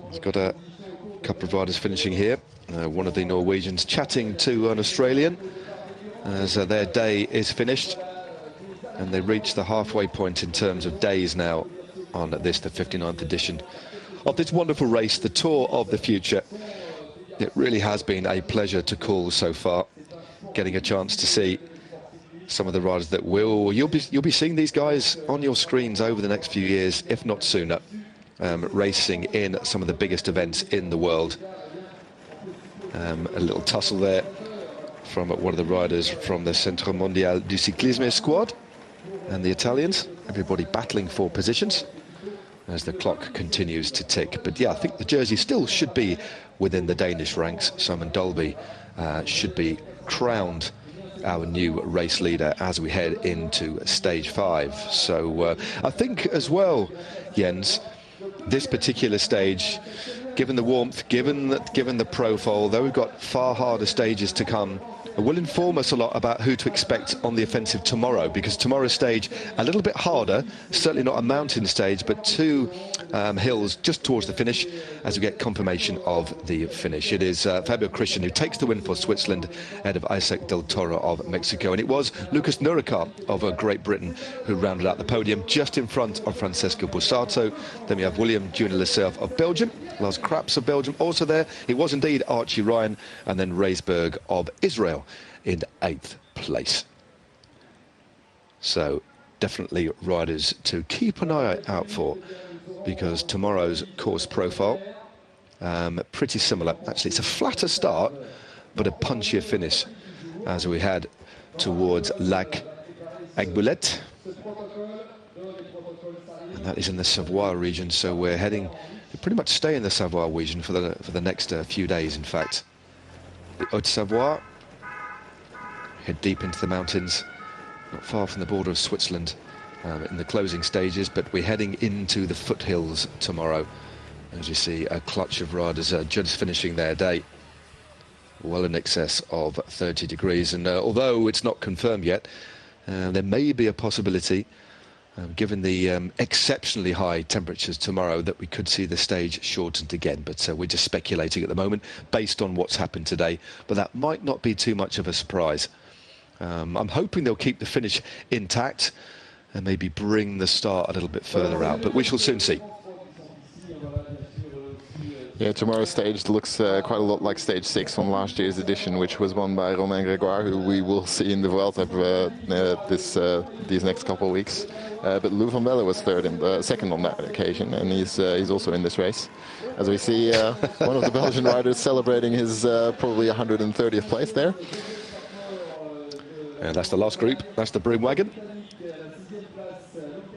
He's got a couple of riders finishing here. One of the Norwegians chatting to an Australian as their day is finished. And they reach the halfway point in terms of days now on this, the 59th edition of this wonderful race, the Tour of the Future. It really has been a pleasure to call so far, getting a chance to see some of the riders that you'll be seeing these guys on your screens over the next few years, if not sooner, racing in some of the biggest events in the world. A little tussle there from one of the riders from the Centre Mondial du Cyclisme squad and the Italians, everybody battling for positions as the clock continues to tick. But yeah, I think the jersey still should be within the Danish ranks. Simon Dolby should be crowned our new race leader as we head into stage 5. So I think as well, Jens, this particular stage, given the warmth, given the profile, though we've got far harder stages to come will inform us a lot about who to expect on the offensive tomorrow, because tomorrow's stage a little bit harder, certainly not a mountain stage, but two hills just towards the finish as we get confirmation of the finish. It is Fabio Christian who takes the win for Switzerland ahead of Isaac Del Toro of Mexico, and it was Lucas Nurikar of Great Britain who rounded out the podium just in front of Francesco Bussato. Then we have William Junior Lecerf of Belgium, Lars Kraps of Belgium also there. It was indeed Archie Ryan, and then Reisberg of Israel in 8th place. So definitely riders to keep an eye out for, because tomorrow's course profile pretty similar. Actually, it's a flatter start but a punchier finish as we head towards Lac Aiguillette, and that is in the Savoie region, so we're pretty much stay in the Savoie region for the next few days. In fact, the Haute-Savoie, head deep into the mountains, not far from the border of Switzerland in the closing stages, but we're heading into the foothills tomorrow. As you see, a clutch of riders just finishing their day well in excess of 30 degrees, and although it's not confirmed yet, there may be a possibility, given the exceptionally high temperatures tomorrow, that we could see the stage shortened again, but we're just speculating at the moment based on what's happened today, but that might not be too much of a surprise. I'm hoping they'll keep the finish intact and maybe bring the start a little bit further out, but we shall soon see. Yeah, tomorrow's stage looks quite a lot like stage 6 from last year's edition, which was won by Romain Grégoire, who we will see in the Vuelta these next couple of weeks. But Lou van Belle was second on that occasion, and he's also in this race. As we see, one of the Belgian riders celebrating his probably 130th place there. And that's the last group. That's the broom wagon.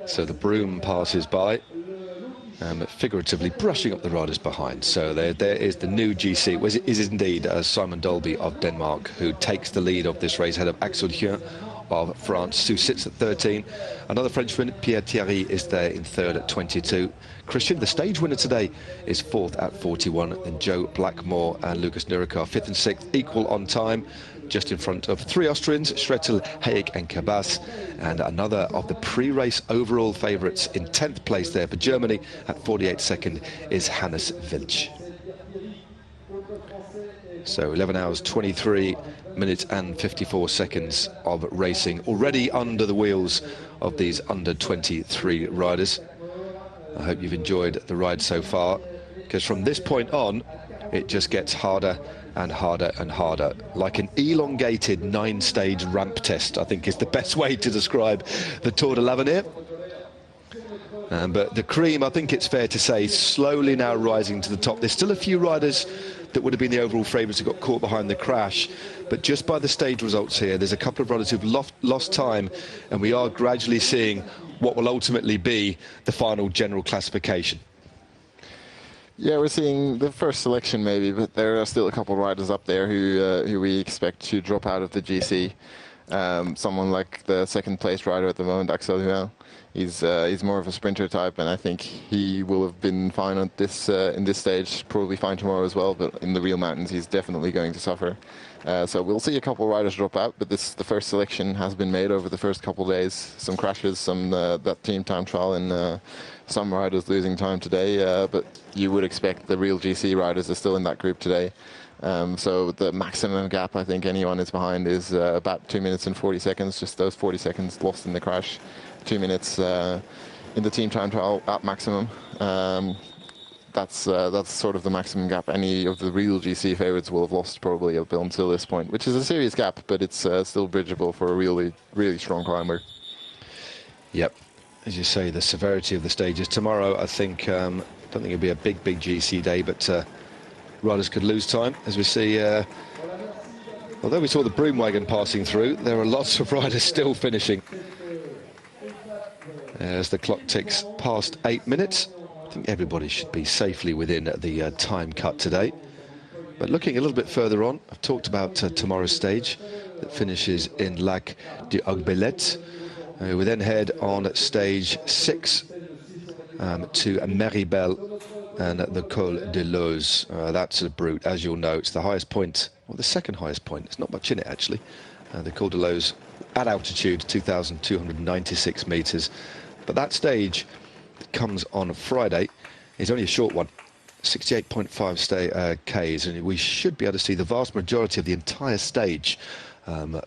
So the broom passes by, figuratively brushing up the riders behind. So there is the new GC. It is indeed Simon Dolby of Denmark who takes the lead of this race ahead of Axel Hien of France, who sits at 13. Another Frenchman, Pierre Thierry, is there in 3rd at 22. Christian, the stage winner today, is 4th at 41. Then Joe Blackmore and Lucas Nurikar 5th and 6th, equal on time, just in front of 3 Austrians, Schrettel, Hayek and Cabas, and another of the pre-race overall favourites in 10th place there for Germany at 48 second is Hannes Wilch. So 11 hours 23 minutes and 54 seconds of racing already under the wheels of these under 23 riders. I hope you've enjoyed the ride so far, because from this point on it just gets harder and harder and harder, like an elongated 9-stage ramp test, I think is the best way to describe the Tour de l'Avenir. But the cream, I think it's fair to say, slowly now rising to the top. There's still a few riders that would have been the overall favourites who got caught behind the crash, but just by the stage results here, there's a couple of riders who've lost time, and we are gradually seeing what will ultimately be the final general classification. Yeah, we're seeing the first selection maybe, but there are still a couple of riders up there who we expect to drop out of the GC. Someone like the 2nd place rider at the moment, Axel Hien. He's more of a sprinter type, and I think he will have been fine at this in this stage, probably fine tomorrow as well, but in the real mountains he's definitely going to suffer. So we'll see a couple of riders drop out, but the first selection has been made over the first couple of days. Some crashes, that team time trial, and some riders losing time today, but you would expect the real GC riders are still in that group today. So the maximum gap I think anyone is behind is about 2 minutes and 40 seconds, just those 40 seconds lost in the crash. 2 minutes in the team time trial at maximum. That's sort of the maximum gap any of the real GC favourites will have lost probably up until this point, which is a serious gap, but it's still bridgeable for a really, really strong climber. Yep. As you say, the severity of the stages tomorrow, I think, don't think it'll be a big GC day, but riders could lose time, as we see. Although we saw the broom wagon passing through, there are lots of riders still finishing. As the clock ticks past 8 minutes, I think everybody should be safely within the time cut today. But looking a little bit further on, I've talked about tomorrow's stage that finishes in Lac d'Aiguillette. We then head on stage 6 to Méribel and the Col de Loz. That's a brute, as you'll know. It's the highest point, well, the second highest point. It's not much in it, actually. The Col de Loze at altitude, 2,296 metres. But that stage that comes on Friday is only a short one, 68.5 Ks, and we should be able to see the vast majority of the entire stage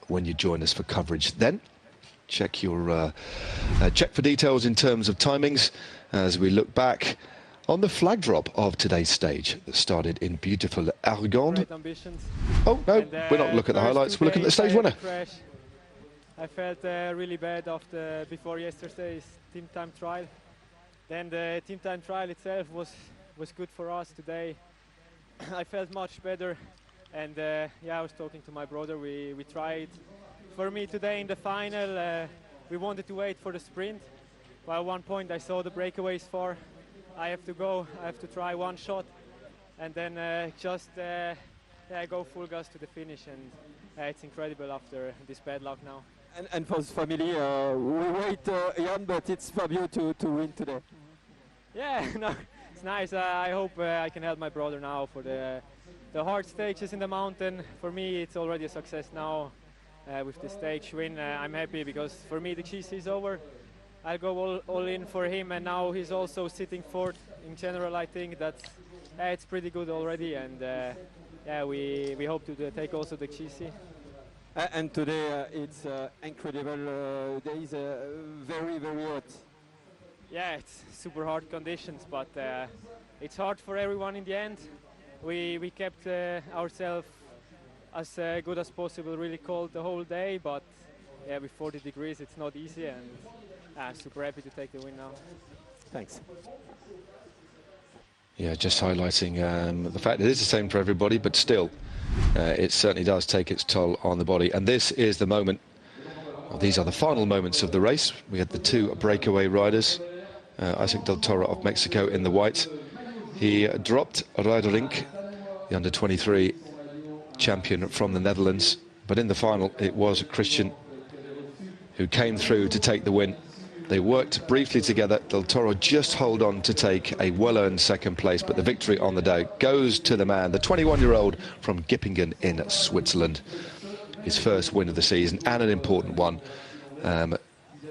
when you join us for coverage. Then check your check for details in terms of timings as we look back on the flag drop of today's stage that started in beautiful Argonne. Oh no, we're not looking at the highlights, we're looking at the stage winner. I felt really bad before yesterday's team time trial. Then the team time trial itself was good for us today. I felt much better, and yeah, I was talking to my brother. We tried. For me today in the final, we wanted to wait for the sprint. Well, at one point I saw the breakaways far. I have to go. I have to try one shot, and then just go full gas to the finish. And it's incredible after this bad luck now. And for the family, we wait, Jan, but it's Fabio to win today. Yeah, no, it's nice. I hope I can help my brother now for the hard stages in the mountain. For me, it's already a success now with the stage win. I'm happy because for me the GC is over. I'll go all in for him, and now he's also sitting fourth. In general, I think that's it's pretty good already, and yeah, we hope to take also the GC. And today it's incredible days, very, very hot. Yeah, it's super hard conditions, but it's hard for everyone in the end. We kept ourselves as good as possible, really cold the whole day, but yeah, with 40 degrees it's not easy, and super happy to take the win now. Thanks. Yeah, just highlighting the fact that it is the same for everybody, but still, it certainly does take its toll on the body. And this is the moment, well, these are the final moments of the race. We had the two breakaway riders, Isaac Del Toro of Mexico in the white. He dropped Rijderink, the under-23 champion from the Netherlands. But in the final, it was Christian who came through to take the win. They worked briefly together. Del Toro just hold on to take a well-earned second place, but the victory on the day goes to the man, the 21-year-old from Gippingen in Switzerland. His first win of the season, and an important one.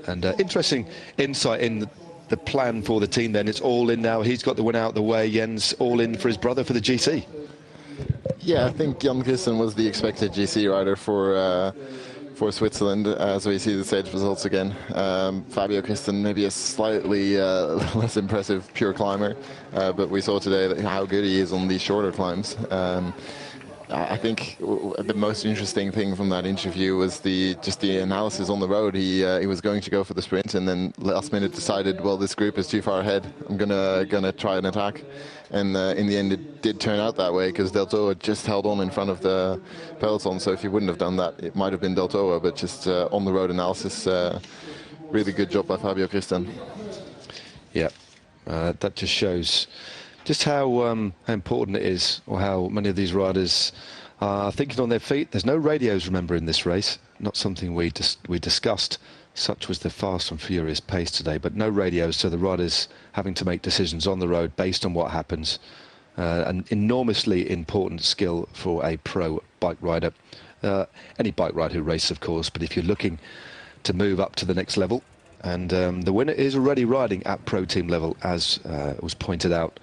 Interesting insight in the plan for the team then. It's all in now. He's got the win out the way. Jens all in for his brother for the GC. Yeah, I think Jan Christen was the expected GC rider for Switzerland, as we see the stage results again. Fabio Christen maybe a slightly less impressive pure climber, but we saw today how good he is on these shorter climbs. I think the most interesting thing from that interview was just the analysis on the road. He was going to go for the sprint, and then last minute decided, well, this group is too far ahead. I'm gonna try an attack. And in the end, it did turn out that way because Del Toro just held on in front of the peloton. So if he wouldn't have done that, it might have been Del Toro. But just on the road analysis, really good job by Fabio Christen. Yeah, that just shows just how important it is, or how many of these riders are thinking on their feet. There's no radios, remember, in this race. Not something we discussed. Such was the fast and furious pace today, but no radios, so the riders having to make decisions on the road based on what happens. An enormously important skill for a pro bike rider. Any bike rider who races, of course, but if you're looking to move up to the next level, and the winner is already riding at pro team level, as was pointed out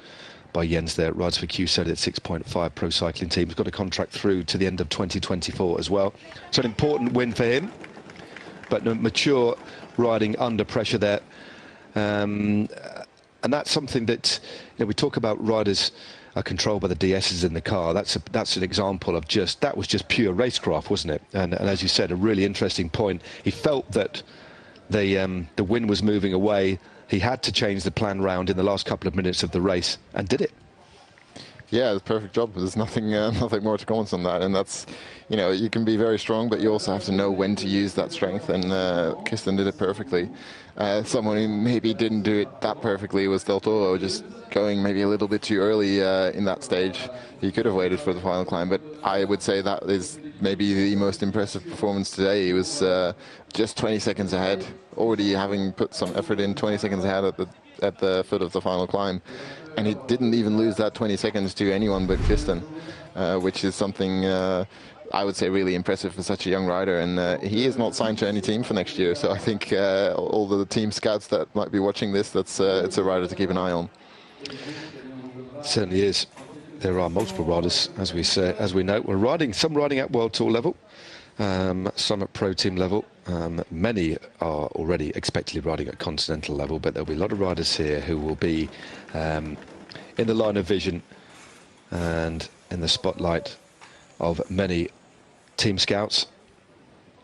by Jens there, rides for QSED at 6.5 Pro Cycling Team. He's got a contract through to the end of 2024 as well. So an important win for him, but mature riding under pressure there. And that's something that, you know, we talk about riders are controlled by the DSs in the car. That's an example of that was just pure racecraft, wasn't it? And as you said, a really interesting point. He felt that the wind was moving away. He had to change the plan round in the last couple of minutes of the race, and did it. Yeah, it's a perfect job. There's nothing more to comment on that. And that's, you know, you can be very strong, but you also have to know when to use that strength. And Christen did it perfectly. Someone who maybe didn't do it that perfectly was Del Toro, just going maybe a little bit too early in that stage. He could have waited for the final climb, but I would say that is maybe the most impressive performance today. He was just 20 seconds ahead, already having put some effort in, 20 seconds ahead at the foot of the final climb. And he didn't even lose that 20 seconds to anyone but Kristen, which is something I would say really impressive for such a young rider. And he is not signed to any team for next year. So I think all the team scouts that might be watching this, it's a rider to keep an eye on. Certainly is. There are multiple riders, as we know. We're riding, some riding at World Tour level, some at Pro Team level. Many are already expectedly riding at Continental level, but there'll be a lot of riders here who will be in the line of vision and in the spotlight of many team scouts.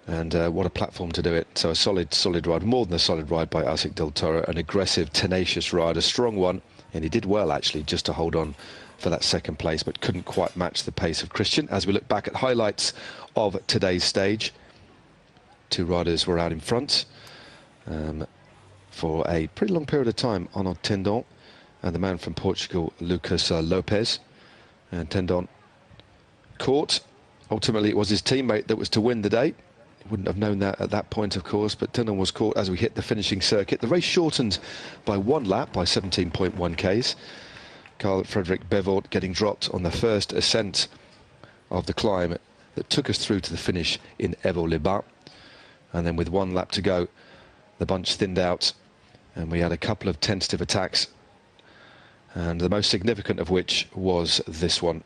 And what a platform to do it. So a solid ride, more than a solid ride by Isaac Del Toro, an aggressive, tenacious ride, a strong one. And he did well, actually, just to hold on for that second place, but couldn't quite match the pace of Christian. As we look back at highlights of today's stage, two riders were out in front for a pretty long period of time. Arnaud Tendon and the man from Portugal, Lucas Lopez. And Tendon caught. Ultimately, it was his teammate that was to win the day. He wouldn't have known that at that point, of course, but Tendon was caught as we hit the finishing circuit. The race shortened by 1 lap, by 17.1 Ks. Carl Frederick Bevort getting dropped on the first ascent of the climb that took us through to the finish in Évaux-les-Bains. And then with 1 lap to go, the bunch thinned out and we had a couple of tentative attacks, and the most significant of which was this one.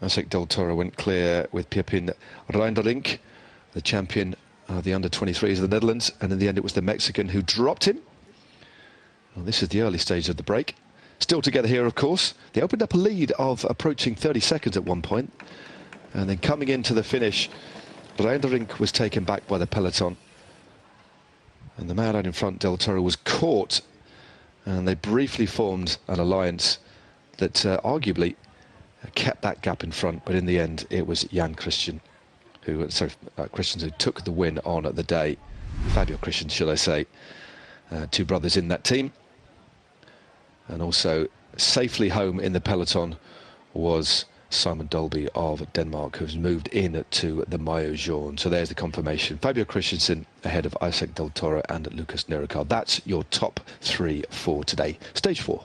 Isaac Del Toro went clear with Pepin Reinderink, the champion of the under-23s of the Netherlands, and in the end it was the Mexican who dropped him. Well, this is the early stage of the break. Still together here, of course. They opened up a lead of approaching 30 seconds at one point, and then coming into the finish, Reinderink was taken back by the peloton, and the man out in front, Del Toro, was caught, and they briefly formed an alliance that arguably kept that gap in front, but in the end it was Christians who took the win on the day. Fabio Christians, should I say. Two brothers in that team. And also safely home in the peloton was Simon Dolby of Denmark, who's moved in to the Maillot Jaune. So there's the confirmation. Fabio Christensen ahead of Isaac Del Toro and Lucas Nericard. That's your top 3 for today. Stage 4.